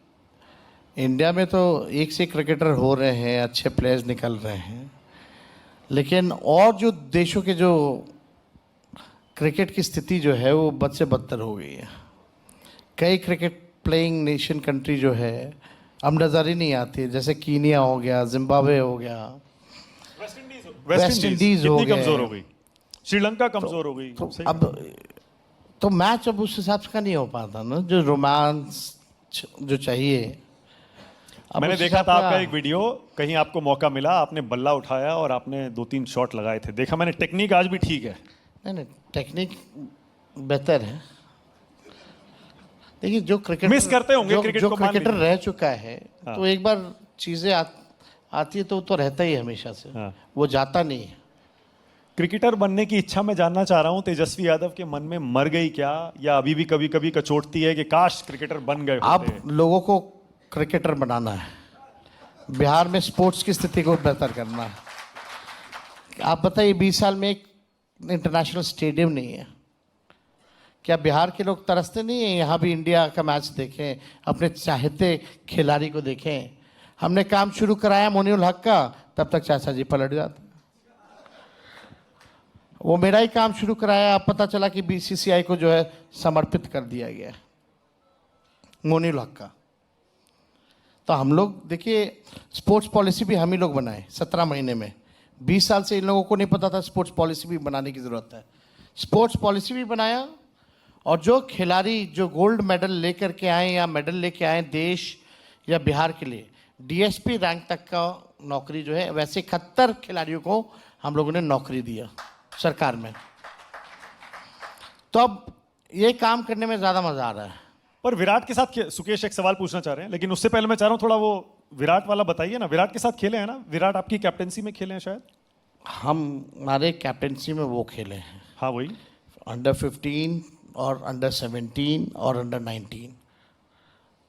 इंडिया में तो एक से क्रिकेटर हो रहे हैं, अच्छे प्लेयर्स निकल रहे हैं, लेकिन और जो देशों के जो क्रिकेट की स्थिति जो है वो बद से बदतर हो गई है। कई क्रिकेट प्लेइंग नेशन कंट्री जो है अब नज़र ही नहीं आती, जैसे कीनिया हो गया, जिम्बाब्वे हो गया, वेस्ट इंडीज हो कितनी गए, कमजोर हो गई, श्रीलंका कमजोर हो गई। तो सही। अब तो मैच अब उस हिसाब का नहीं हो पाता ना, जो रोमांस जो चाहिए। अब मैंने उस देखा हिसाब था का- आपका एक वीडियो, कहीं आपको मौका मिला, आपने बल्ला उठाया और आपने 2-3 शॉट लगाए थे, देखा मैंने। टेक्निक आज भी ठीक है? नहीं नहीं, टेक्निक बेहतर है। देखिए जो क्रिकेट मिस करते होंगे क्रिकेट जो को, मान क्रिकेटर लीजिए। रह चुका है, हाँ। तो एक बार चीज़ें आती है तो वो तो रहता ही है हमेशा से, हाँ। वो जाता नहीं है। क्रिकेटर बनने की इच्छा मैं जानना चाह रहा हूं तेजस्वी यादव के मन में मर गई क्या, या अभी भी कभी कभी कचोटती है कि काश क्रिकेटर बन गए होते? अब लोगों को क्रिकेटर बनाना है, बिहार में स्पोर्ट्स की स्थिति को बेहतर करना है। आप बताइए 20 साल में एक इंटरनेशनल स्टेडियम नहीं है, क्या बिहार के लोग तरसते नहीं हैं यहाँ भी इंडिया का मैच देखें, अपने चाहते खिलाड़ी को देखें? हमने काम शुरू कराया मोइनुल हक का, तब तक चाचा जी पलट जाते। वो मेरा ही काम शुरू कराया, अब पता चला कि बीसीसीआई को जो है समर्पित कर दिया गया है मोइनुल हक का। तो हम लोग देखिए, स्पोर्ट्स पॉलिसी भी हम ही लोग बनाए 17 महीने में। 20 साल से इन लोगों को नहीं पता था स्पोर्ट्स पॉलिसी भी बनाने की ज़रूरत है। स्पोर्ट्स पॉलिसी भी बनाया, और जो खिलाड़ी जो गोल्ड मेडल लेकर के आए या मेडल लेके आए देश या बिहार के लिए, डीएसपी रैंक तक का नौकरी जो है, वैसे 71 खिलाड़ियों को हम लोगों ने नौकरी दिया सरकार में। तो अब ये काम करने में ज़्यादा मज़ा आ रहा है। पर विराट के साथ सुकेश एक सवाल पूछना चाह रहे हैं, लेकिन उससे पहले मैं चाह रहा हूं थोड़ा वो विराट वाला बताइए ना। विराट के साथ खेले हैं ना? विराट आपकी कैप्टेंसी में खेले हैं शायद? हमारे कैप्टेंसी में वो खेले हैं, हाँ वही, अंडर 15 और अंडर 17 और अंडर 19,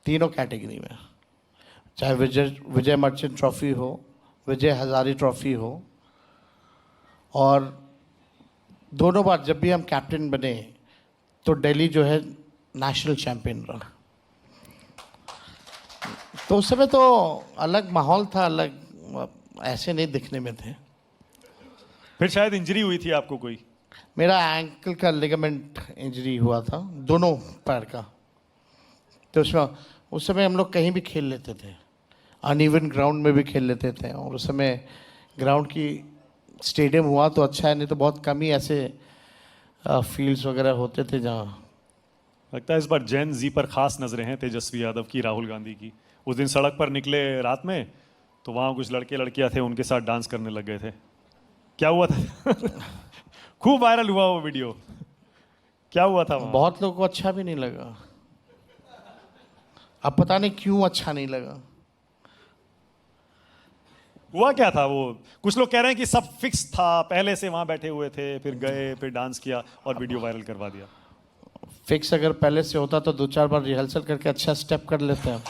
तीनों कैटेगरी में। चाहे विजय मर्चेंट ट्रॉफी हो, विजय हजारी ट्रॉफी हो, और दोनों बार जब भी हम कैप्टन बने तो दिल्ली जो है नेशनल चैंपियन रहा। तो उस समय तो अलग माहौल था, अलग, ऐसे नहीं दिखने में थे। फिर शायद इंजरी हुई थी आपको कोई? मेरा एंकल का लिगामेंट इंजरी हुआ था, दोनों पैर का, तो उसमें उस समय हम लोग कहीं भी खेल लेते थे, अनइवन ग्राउंड में भी खेल लेते थे। और उस समय ग्राउंड की स्टेडियम हुआ तो अच्छा है, नहीं तो बहुत कम ही ऐसे फील्ड्स वगैरह होते थे जहाँ। लगता है इस बार जैन जी पर खास नजरें हैं तेजस्वी यादव की, राहुल गांधी की। उस दिन सड़क पर निकले रात में तो वहां कुछ लड़के लड़कियां थे, उनके साथ डांस करने लग गए थे। क्या हुआ था? खूब वायरल हुआ वो वीडियो। क्या हुआ था वहां? बहुत लोगों को अच्छा भी नहीं लगा। अब पता नहीं क्यों अच्छा नहीं लगा। हुआ क्या था वो? कुछ लोग कह रहे हैं कि सब फिक्स था, पहले से वहां बैठे हुए थे, फिर गए, फिर डांस किया और वीडियो वायरल करवा दिया। फिक्स अगर पहले से होता तो 2-4 बार रिहर्सल करके अच्छा स्टेप कर लेते हैं।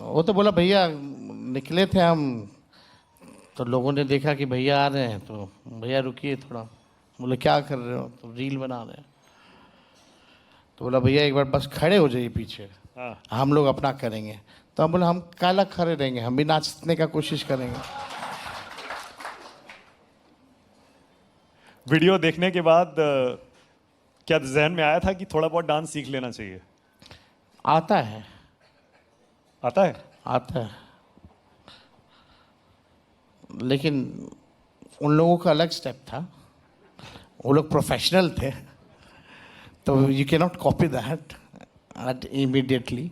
वो तो बोला भैया निकले थे हम, तो लोगों ने देखा कि भैया आ रहे हैं तो भैया रुकिए थोड़ा। बोले क्या कर रहे हो? तो रील बना रहे हैं। तो बोला भैया एक बार बस खड़े हो जाइए पीछे, हाँ। हम लोग अपना करेंगे। तो हम बोले हम काला खड़े रहेंगे, हम भी नाचने का कोशिश करेंगे। वीडियो देखने के बाद क्या जहन में आया था कि थोड़ा बहुत डांस सीख लेना चाहिए? आता है, आता है। आता है, लेकिन उन लोगों का अलग स्टेप था, वो लोग प्रोफेशनल थे, तो you can not copy that at immediately.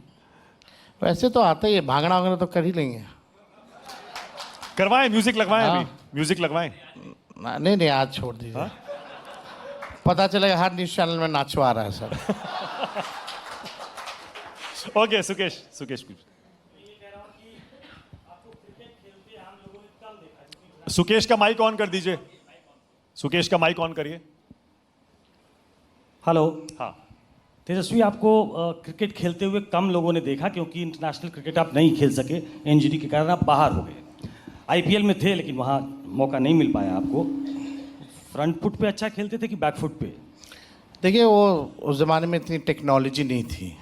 वैसे तो आता ही है, भागना वगैरह तो कर ही लेंगे। करवाएं, म्यूजिक लगवाएं। हाँ। अभी म्यूजिक लगवाएं। नहीं नहीं, आज छोड़ दीजिए। पता चलेगा हर न्यूज चैनल में नाचवा रहा है sir. Okay Sukesh, Sukesh please. Sukesh का माइक ऑन कर दीजिए। सुकेश का माइक ऑन करिए। हेलो। हाँ। तेजस्वी, आपको क्रिकेट खेलते हुए कम लोगों ने देखा क्योंकि इंटरनेशनल क्रिकेट आप नहीं खेल सके, इंजरी के कारण आप बाहर हो गए। आईपीएल में थे लेकिन वहाँ मौका नहीं मिल पाया आपको। फ्रंट फुट पे अच्छा खेलते थे कि बैक फुट पे? देखिए वो उस ज़माने में इतनी टेक्नोलॉजी नहीं थी।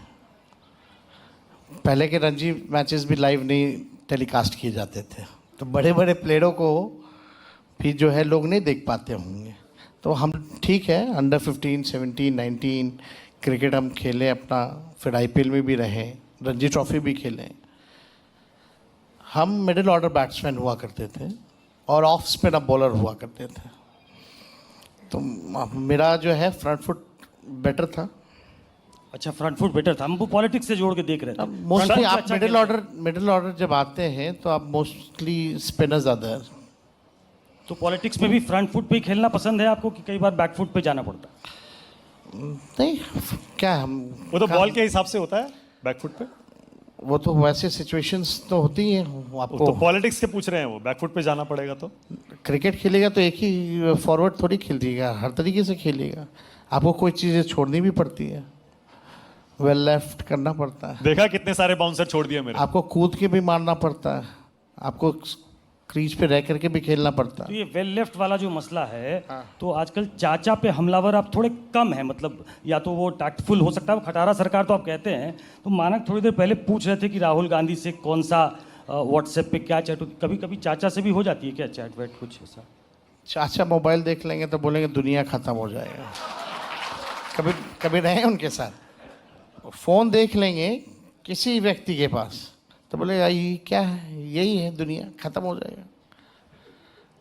पहले के रणजी मैचेस भी लाइव नहीं टेलीकास्ट किए जाते थे, तो बड़े बड़े प्लेयरों को भी जो है लोग नहीं देख पाते होंगे। तो हम ठीक है, अंडर 15, 17, 19 क्रिकेट हम खेलें अपना, फिर आईपीएल में भी रहे, रणजी ट्रॉफी भी खेलें। हम मिडिल ऑर्डर बैट्समैन हुआ करते थे और ऑफ स्पिनर बॉलर हुआ करते थे। तो मेरा जो है फ्रंट फुट बेटर था। अच्छा, फ्रंट फुट बेटर था। हम वो पॉलिटिक्स से जोड़ के देख रहे थे। मोस्टली Front foot आप अच्छा मिडिल ऑर्डर जब आते हैं तो आप मोस्टली स्पिनर ज़्यादा है। तो पॉलिटिक्स में भी फ्रंट फुट पे ही खेलना पसंद है आपको कि कई बार बैक फुट पे जाना पड़ता है? नहीं, क्या हम वो तो बॉल के हिसाब से होता है बैक फुट पे। वो तो वैसे सिचुएशंस तो होती हैं। वो आपको तो पॉलिटिक्स के पूछ रहे हैं, वो बैक फुट पे जाना पड़ेगा। तो क्रिकेट खेलेगा तो एक ही फॉरवर्ड थोड़ी खेलिएगा, हर तरीके से खेलिएगा। आपको कोई चीज़ें छोड़नी भी पड़ती है, वेल लेफ्ट करना पड़ता है, देखा कितने सारे बाउंसर छोड़ दिए मेरे। आपको कूद के भी मारना पड़ता है, आपको क्रीज पे रह करके भी खेलना पड़ता तो है। ये वेल लेफ्ट वाला जो मसला है, तो आजकल चाचा पे हमलावर आप थोड़े कम हैं। मतलब या तो वो टैक्टफुल हो सकता है, वो खटारा सरकार तो आप कहते हैं। तो मानक थोड़ी देर पहले पूछ रहे थे कि राहुल गांधी से कौन सा व्हाट्सएप पे क्या चैट, कभी कभी चाचा से भी हो जाती है क्या चैट वैट कुछ ऐसा? चाचा मोबाइल देख लेंगे तो बोलेंगे दुनिया ख़त्म हो जाएगा। कभी कभी रहे उनके साथ, फ़ोन देख लेंगे किसी व्यक्ति के पास तो बोलेगा ये क्या है, यही है, दुनिया ख़त्म हो जाएगा,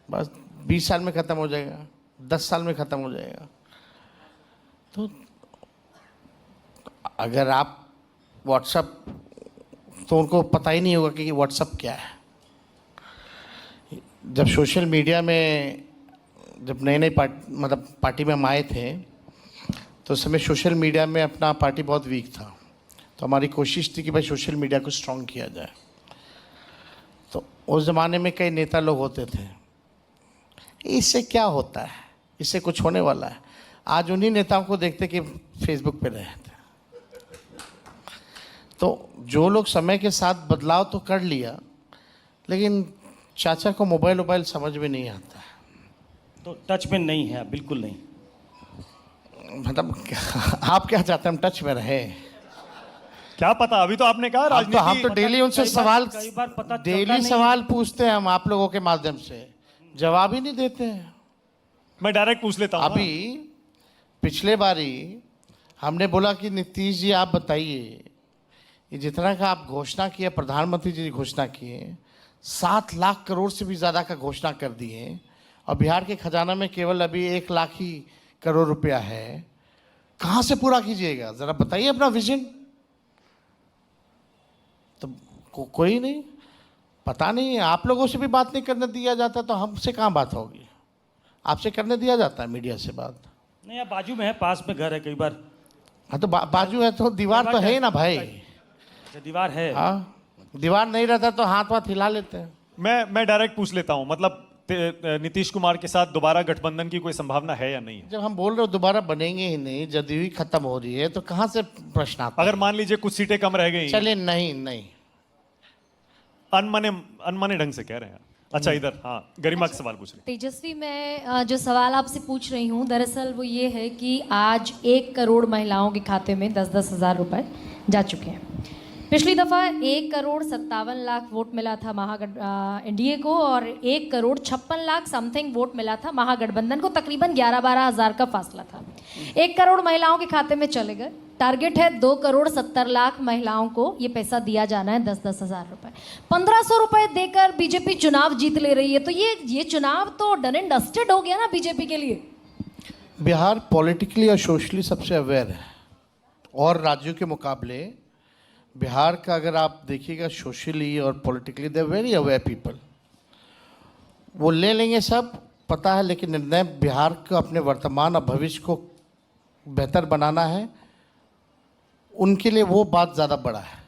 बस 20 साल में ख़त्म हो जाएगा, 10 साल में ख़त्म हो जाएगा। तो अगर आप व्हाट्सएप, तो उनको पता ही नहीं होगा कि व्हाट्सएप क्या है। जब सोशल मीडिया में जब नए नए पार्टी में हम आए थे तो उस समय सोशल मीडिया में अपना पार्टी बहुत वीक था, तो हमारी कोशिश थी कि भाई सोशल मीडिया को स्ट्रॉन्ग किया जाए। तो उस ज़माने में कई नेता लोग होते थे, इससे क्या होता है, इससे कुछ होने वाला है। आज उन्हीं नेताओं को देखते कि फेसबुक पे रहे थे। तो जो लोग समय के साथ बदलाव तो कर लिया, लेकिन चाचा को मोबाइल समझ में नहीं आता है। तो टच में नहीं है, बिल्कुल नहीं। मतलब आप क्या चाहते हैं, हम टच में रहे? क्या पता, अभी तो आपने कहा हम राजनीति। तो डेली उनसे कई बार पता चलता डेली नहीं। सवाल पूछते हैं हम आप लोगों के माध्यम से, जवाब ही नहीं देते हैं। मैं डायरेक्ट पूछ लेता हूँ। अभी पिछले बारी हमने बोला कि नीतीश जी आप बताइए, ये जितना का आप घोषणा किए, प्रधानमंत्री जी घोषणा किए, 7 लाख करोड़ से भी ज़्यादा का घोषणा कर दिए, और बिहार के खजाना में केवल अभी 1 लाख ही करोड़ रुपया है। कहाँ से पूरा कीजिएगा, ज़रा बताइए अपना विजन। तो कोई नहीं, पता नहीं, आप लोगों से भी बात नहीं करने दिया जाता तो हमसे कहाँ बात होगी। आपसे करने दिया जाता है मीडिया से बात। नहीं, आप बाजू में है, पास में घर है, कई बार। हाँ तो बाजू है तो दीवार तो है ही ना भाई। अच्छा, दीवार है। हाँ, दीवार नहीं रहता तो हाथ वाथ हिला लेते हैं। मैं डायरेक्ट पूछ लेता हूं, मतलब नीतीश कुमार के साथ दोबारा गठबंधन की कोई संभावना है या नहीं है? जब हम बोल रहे हो दोबारा बनेंगे ही नहीं, जदयू ही खत्म हो रही है, तो कहाँ से प्रश्न आता है? अगर मान लीजिए कुछ सीटें कम रह गई। चलिए नहीं, अनमने ढंग से कह रहे हैं। अच्छा, इधर हाँ, गरिमा का सवाल पूछ रहे हैं। तेजस्वी, मैं जो सवाल आपसे पूछ रही हूँ दरअसल वो ये है कि आज 1 करोड़ महिलाओं के खाते में 10-10 हज़ार रुपए जा चुके हैं। पिछली दफ़ा 1,57,00,000 वोट मिला था एनडीए को, और 1,56,00,000 समथिंग वोट मिला था महागठबंधन को। तकरीबन 11-12 हज़ार का फासला था। 1 करोड़ महिलाओं के खाते में चले गए। टारगेट है 2,70,00,000 महिलाओं को ये पैसा दिया जाना है, 10-10 हज़ार रुपए। 1,500 रुपए देकर बीजेपी चुनाव जीत ले रही है, तो ये चुनाव तो डन एंड डस्टेड हो गया ना बीजेपी के लिए। बिहार पॉलिटिकली और सोशली सबसे अवेयर है, और राज्यों के मुकाबले बिहार का अगर आप देखिएगा सोशली और politically they very aware people. वो ले लेंगे सब पता है, लेकिन निर्णय बिहार को अपने वर्तमान और भविष्य को बेहतर बनाना है, उनके लिए वो बात ज़्यादा बड़ा है।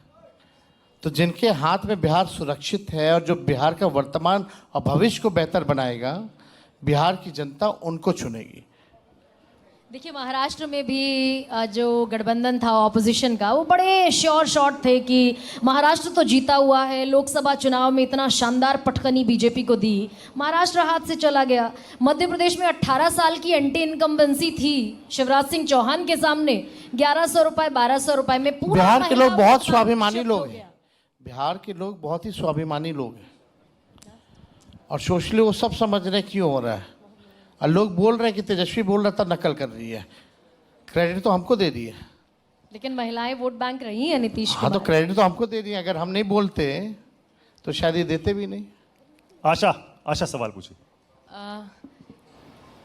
तो जिनके हाथ में बिहार सुरक्षित है और जो बिहार का वर्तमान और भविष्य को बेहतर बनाएगा, बिहार की जनता उनको चुनेगी। देखिए, महाराष्ट्र में भी जो गठबंधन था ऑपोजिशन का, वो बड़े श्योर शॉट थे कि महाराष्ट्र तो जीता हुआ है, लोकसभा चुनाव में इतना शानदार पटकनी बीजेपी को दी, महाराष्ट्र हाथ से चला गया। मध्य प्रदेश में 18 साल की एंटी इनकम्बेंसी थी शिवराज सिंह चौहान के सामने, 1100 रुपए 1200 रुपए में पूरा बिहार के लोग बहुत स्वाभिमानी शिफ्ट लोग हो हैं। गया। बिहार के लोग बहुत ही स्वाभिमानी लोग हैं, और सोशली वो सब समझ रहे हैं क्यों हो रहा है। और लोग बोल रहे हैं कि तेजस्वी बोल रहा था नकल कर रही है, क्रेडिट तो हमको दे दिए। लेकिन महिलाएं वोट बैंक रही हैं नीतीश हाँ, तो कुमार। क्रेडिट तो हमको दे दिए। अगर हम नहीं बोलते तो शायद ये देते भी नहीं। आशा सवाल पूछिए।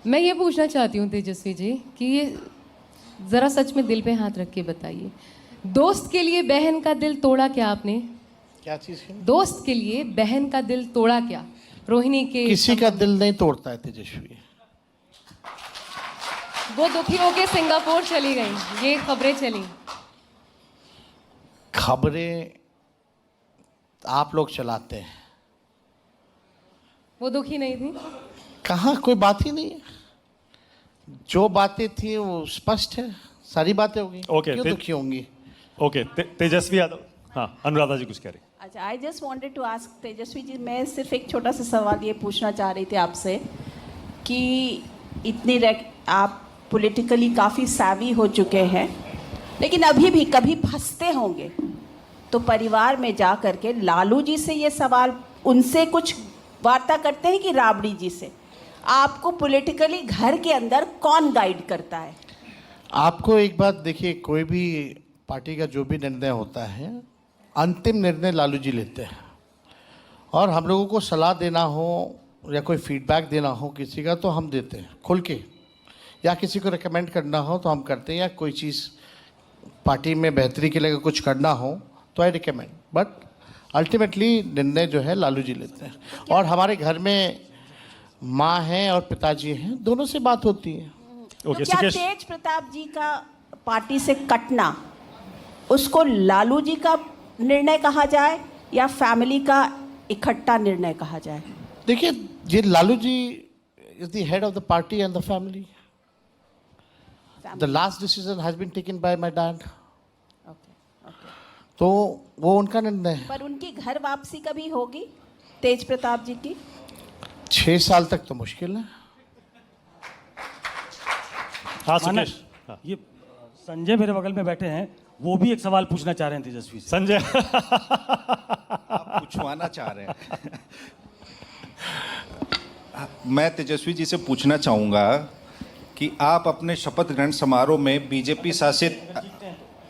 मैं ये पूछना चाहती हूँ तेजस्वी जी कि ये ज़रा सच में दिल पे हाथ रख के बताइए, दोस्त के लिए बहन का दिल तोड़ा क्या आपने? क्या चीज़ है? दोस्त के लिए बहन का दिल तोड़ा क्या? रोहिणी के किसी का दिल नहीं तोड़ता है तेजस्वी। वो दुखी होके सिंगापुर चली गई, ये खबरें चली। खबरें आप लोग चलाते हैं, वो दुखी नहीं थी? कहाँ, कोई बात ही नहीं है। जो बातें थी वो स्पष्ट है, सारी बातें होगी। ओके, क्यों दुखी होंगी? ओके, तेजस्वी यादव। हाँ, अनुराधा जी कुछ कह रही। अच्छा, I just wanted to ask Tejashwi ji, मैं सिर्फ एक छोटा सा सवाल ये पूछना चाह रही थी आपसे कि आप पॉलिटिकली काफ़ी savvy हो चुके हैं, लेकिन अभी भी कभी फंसते होंगे तो परिवार में जा कर के लालू जी से ये सवाल, उनसे कुछ वार्ता करते हैं कि राबड़ी जी से? आपको पॉलिटिकली घर के अंदर कौन गाइड करता है? आपको एक बात देखिए, कोई भी पार्टी का जो भी निर्णय होता है, अंतिम निर्णय लालू जी लेते हैं। और हम लोगों को सलाह देना हो या कोई फीडबैक देना हो किसी का, तो हम देते हैं खुल के, या किसी को रिकमेंड करना हो तो हम करते हैं, या कोई चीज़ पार्टी में बेहतरी के लिए कुछ करना हो तो आई रिकमेंड। बट अल्टीमेटली निर्णय जो है लालू जी लेते हैं। और हमारे घर में माँ हैं और पिताजी हैं, दोनों से बात होती है। तो क्या तेज प्रताप जी का पार्टी से कटना, उसको लालू जी का निर्णय कहा जाए या फैमिली का इकट्ठा निर्णय कहा जाए? देखिए, ये Lalu ji is the head of the party and the family. The last decision has been taken by my dad. तो वो उनका निर्णय है। पर उनकी घर वापसी कभी होगी तेज प्रताप जी की? 6 साल तक तो मुश्किल है। हाँ, सुकेश। हाँ। ये संजय मेरे बगल में बैठे हैं, वो भी एक सवाल पूछना चाह रहे हैं तेजस्वी से। संजय। आप पूछवाना चाह रहे हैं। मैं तेजस्वी जी से पूछना चाहूँगा कि आप अपने शपथ ग्रहण समारोह में बीजेपी शासित,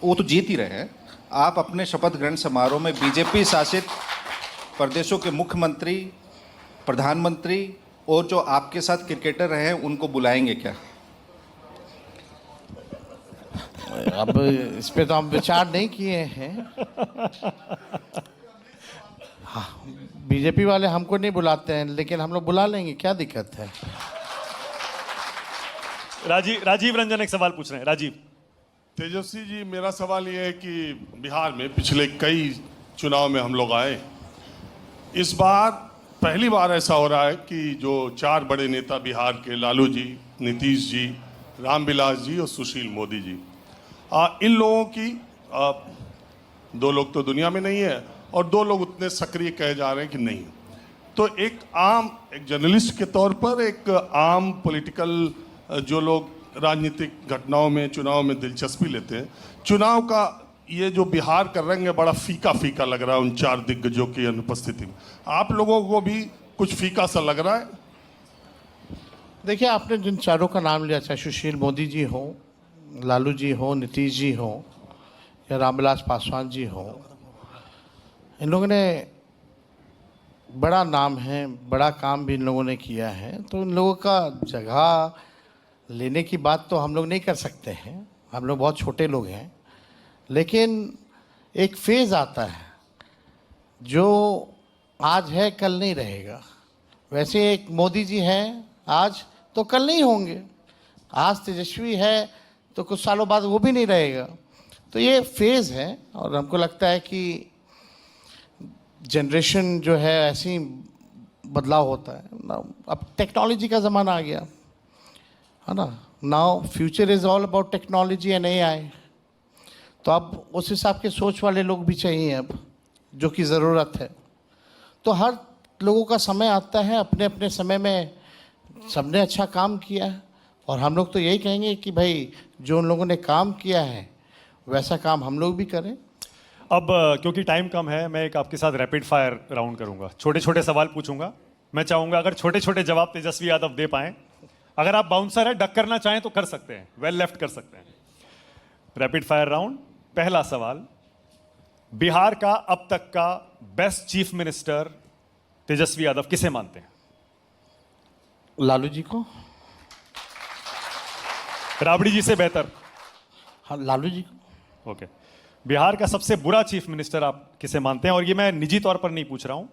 वो तो जीत ही रहे हैं, आप अपने शपथ ग्रहण समारोह में बीजेपी शासित प्रदेशों के मुख्यमंत्री, प्रधानमंत्री और जो आपके साथ क्रिकेटर रहे हैं उनको बुलाएंगे क्या? अब इस पे तो हम विचार नहीं किए हैं। हाँ, बीजेपी वाले हमको नहीं बुलाते हैं, लेकिन हम लोग बुला लेंगे, क्या दिक्कत है? राजीव रंजन एक सवाल पूछ रहे हैं। राजीव। तेजस्वी जी, मेरा सवाल ये है कि बिहार में पिछले कई चुनाव में हम लोग आए, इस बार पहली बार ऐसा हो रहा है कि जो 4 बड़े नेता बिहार के, लालू जी, नीतीश जी, रामविलास जी और सुशील मोदी जी, इन लोगों की 2 लोग तो दुनिया में नहीं है और 2 लोग उतने सक्रिय कहे जा रहे हैं कि नहीं। तो एक जर्नलिस्ट के तौर पर, एक आम पॉलिटिकल जो लोग राजनीतिक घटनाओं में, चुनाव में दिलचस्पी लेते हैं, चुनाव का ये जो बिहार का रंग है बड़ा फीका फीका लग रहा है उन 4 दिग्गजों की अनुपस्थिति में। आप लोगों को भी कुछ फीका सा लग रहा है? देखिए, आपने जिन चारों का नाम लिया, चाहे सुशील मोदी जी हो, लालू जी हो, नीतीश जी हो या रामविलास पासवान जी हो, इन लोगों ने बड़ा नाम है, बड़ा काम भी इन लोगों ने किया है। तो इन लोगों का जगह लेने की बात तो हम लोग नहीं कर सकते हैं, हम लोग बहुत छोटे लोग हैं। लेकिन एक फेज़ आता है जो आज है कल नहीं रहेगा। वैसे एक मोदी जी हैं आज तो कल नहीं होंगे, आज तेजस्वी है तो कुछ सालों बाद वो भी नहीं रहेगा। तो ये फेज़ है और हमको लगता है कि जनरेशन जो है ऐसे ही बदलाव होता है। अब टेक्नोलॉजी का ज़माना आ गया है ना, now future is all about technology and AI। तो अब उस हिसाब के सोच वाले लोग भी चाहिए अब, जो कि ज़रूरत है। तो हर लोगों का समय आता है, अपने अपने समय में सबने अच्छा काम किया है और हम लोग तो यही कहेंगे कि भाई जो उन लोगों ने काम किया है वैसा काम हम लोग भी करें। अब क्योंकि टाइम कम है, मैं एक आपके साथ रैपिड फायर राउंड करूंगा, छोटे छोटे सवाल पूछूंगा। मैं चाहूंगा अगर छोटे छोटे जवाब तेजस्वी यादव दे पाएं, अगर आप बाउंसर है, डक करना चाहें तो कर सकते हैं, वेल लेफ्ट कर सकते हैं। रैपिड फायर राउंड, पहला सवाल, बिहार का अब तक का best chief minister Tejashwi Yadav किसे मानते हैं? लालू जी को। राबड़ी जी से बेहतर? हाँ, लालू जी को। ओके। बिहार का सबसे बुरा चीफ मिनिस्टर आप किसे मानते हैं? और ये मैं निजी तौर पर नहीं पूछ रहा हूं,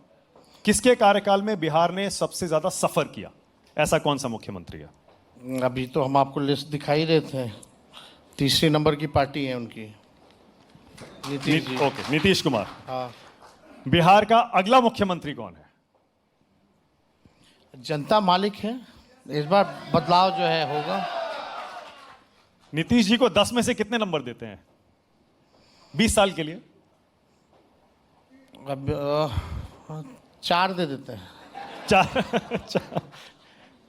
किसके कार्यकाल में बिहार ने सबसे ज्यादा सफर किया, ऐसा कौन सा मुख्यमंत्री है? अभी तो हम आपको लिस्ट दिखाई रहे थे, 3 नंबर की पार्टी है उनकी, नीतीश जी। ओके, नीतीश कुमार। हाँ। बिहार का अगला मुख्यमंत्री कौन है? जनता मालिक है, इस बार बदलाव जो है होगा। नीतीश जी को 10 में से कितने नंबर देते हैं 20 साल के लिए? अब 4 दे देते हैं। 4।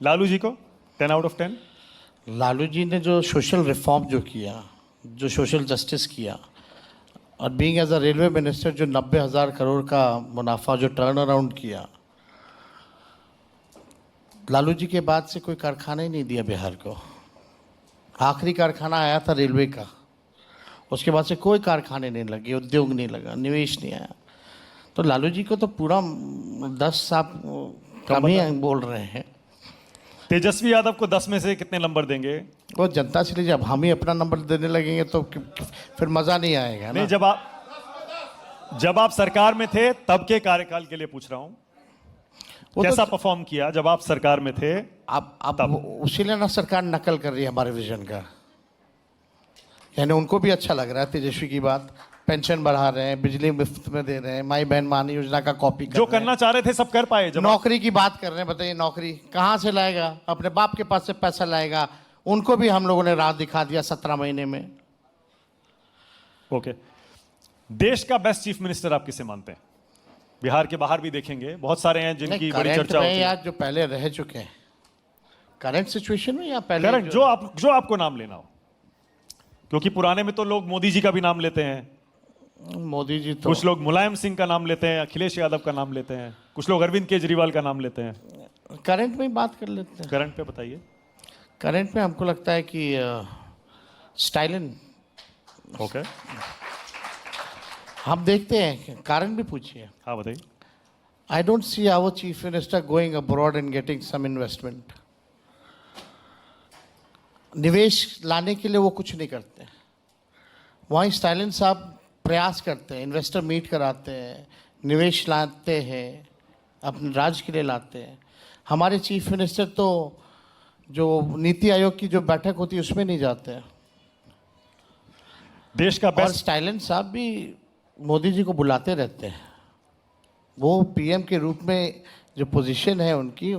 लालू जी को 10 आउट ऑफ 10? लालू जी ने जो सोशल रिफॉर्म जो किया, जो सोशल जस्टिस किया, और being as a railway minister जो 90,000 करोड़ का मुनाफा जो टर्न अराउंड किया, लालू जी के बाद से कोई कारखाना ही नहीं दिया बिहार को। आखिरी कारखाना आया था रेलवे का, उसके बाद से कोई कारखाने नहीं लगे, उद्योग नहीं लगा, निवेश नहीं आया। तो लालू जी को तो पूरा 10 आप कम ही बोल रहे हैं। तेजस्वी यादव को 10 में से कितने नंबर देंगे? वो जनता से लीजिए, अब हम ही अपना नंबर देने लगेंगे तो फिर मज़ा नहीं आएगा ना। नहीं, जब आप सरकार में थे तब के कार्यकाल के लिए पूछ रहा हूं, कैसा परफॉर्म किया जब आप सरकार में थे? अब उसीलिए ना सरकार नकल कर रही है हमारे विजन का, यानी उनको भी अच्छा लग रहा है तेजस्वी की बात। पेंशन बढ़ा रहे हैं, बिजली मुफ्त में दे रहे हैं, माई बहन मानी योजना का कॉपी कर जो रहे हैं। करना चाह रहे थे सब कर पाए। जब नौकरी की बात कर रहे हैं, बताइए नौकरी कहाँ से लाएगा? अपने बाप के पास से पैसा लाएगा। उनको भी हम लोगों ने राह दिखा दिया 17 महीने में। ओके। देश का बेस्ट चीफ मिनिस्टर आप किसे मानते हैं? बिहार के बाहर भी देखेंगे, बहुत सारे हैं जिनकी बड़ी चर्चा होती है। या जो पहले रह चुके हैं करंट सिचुएशन में, या पहले करंट जो आपको नाम लेना हो, क्योंकि पुराने में तो लोग मोदी जी का भी नाम लेते हैं, मोदी जी तो, कुछ लोग मुलायम सिंह का नाम लेते हैं, अखिलेश यादव का नाम लेते हैं, कुछ लोग अरविंद केजरीवाल का नाम लेते हैं। करंट में ही बात कर लेते हैं। करंट पे बताइए। करंट में हमको लगता है कि स्टाइलिन, ओके, हम देखते हैं, कारण भी पूछिए। हाँ बताइए। I don't see our chief minister going abroad and getting some investment. निवेश लाने के लिए वो कुछ नहीं करते। वहीं स्टालिन साहब प्रयास करते हैं, इन्वेस्टर मीट कराते हैं, निवेश लाते हैं, अपने राज्य के लिए लाते हैं। हमारे चीफ मिनिस्टर तो जो नीति आयोग की जो बैठक होती है उसमें नहीं जाते हैं। देश का और बेस्ट, स्टालिन साहब भी मोदी जी को बुलाते रहते हैं। वो पीएम के रूप में जो पोजीशन है उनकी,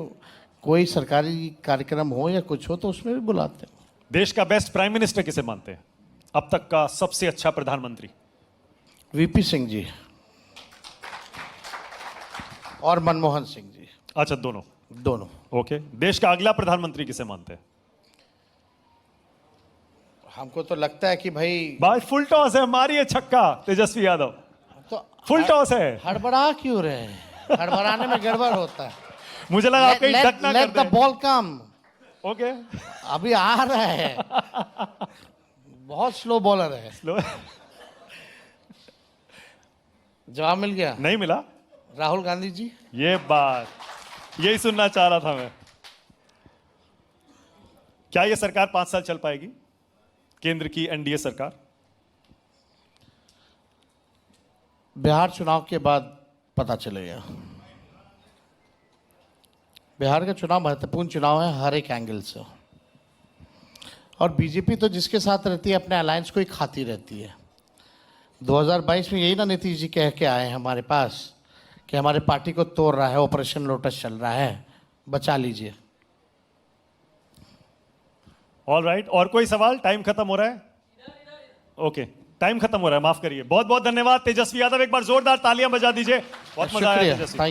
कोई सरकारी कार्यक्रम हो या कुछ हो तो उसमें भी बुलाते हैं। देश का बेस्ट प्राइम मिनिस्टर किसे मानते हैं? अब तक का सबसे अच्छा प्रधानमंत्री? वीपी सिंह जी और मनमोहन सिंह जी, अच्छा, दोनों। दोनों। ओके, देश का अगला प्रधानमंत्री किसे मानते हैं? हमको तो लगता है कि भाई भाई फुल टॉस है, मारिए छक्का तेजस्वी यादव, तो फुल टॉस है। हड़बड़ा क्यों रहे हैं? हड़बड़ाने में गड़बड़ होता है। मुझे लगा आप कहीं डक ना कर लेट द दें। बॉल कम। ओके, अभी आ रहा है, बहुत स्लो बॉलर है। लो, जवाब मिल गया? नहीं मिला। राहुल गांधी जी। ये बात, यही सुनना चाह रहा था मैं। क्या ये सरकार 5 साल चल पाएगी, केंद्र की एनडीए सरकार? बिहार चुनाव के बाद पता चलेगा। बिहार का चुनाव महत्वपूर्ण चुनाव है हर एक एंगल से, और बीजेपी तो जिसके साथ रहती है अपने अलायंस को ही खाती रहती है। 2022 में यही ना नीतीश जी कह के आए हमारे पास कि हमारे पार्टी को तोड़ रहा है, ऑपरेशन लोटस चल रहा है, बचा लीजिए। ऑल राइट, और कोई सवाल? टाइम खत्म हो रहा है। ओके, टाइम खत्म हो रहा है, माफ करिए। बहुत बहुत धन्यवाद तेजस्वी यादव, एक बार जोरदार तालियां बजा दीजिए। बहुत मजा आया शुक्रिया। तेजस्वी।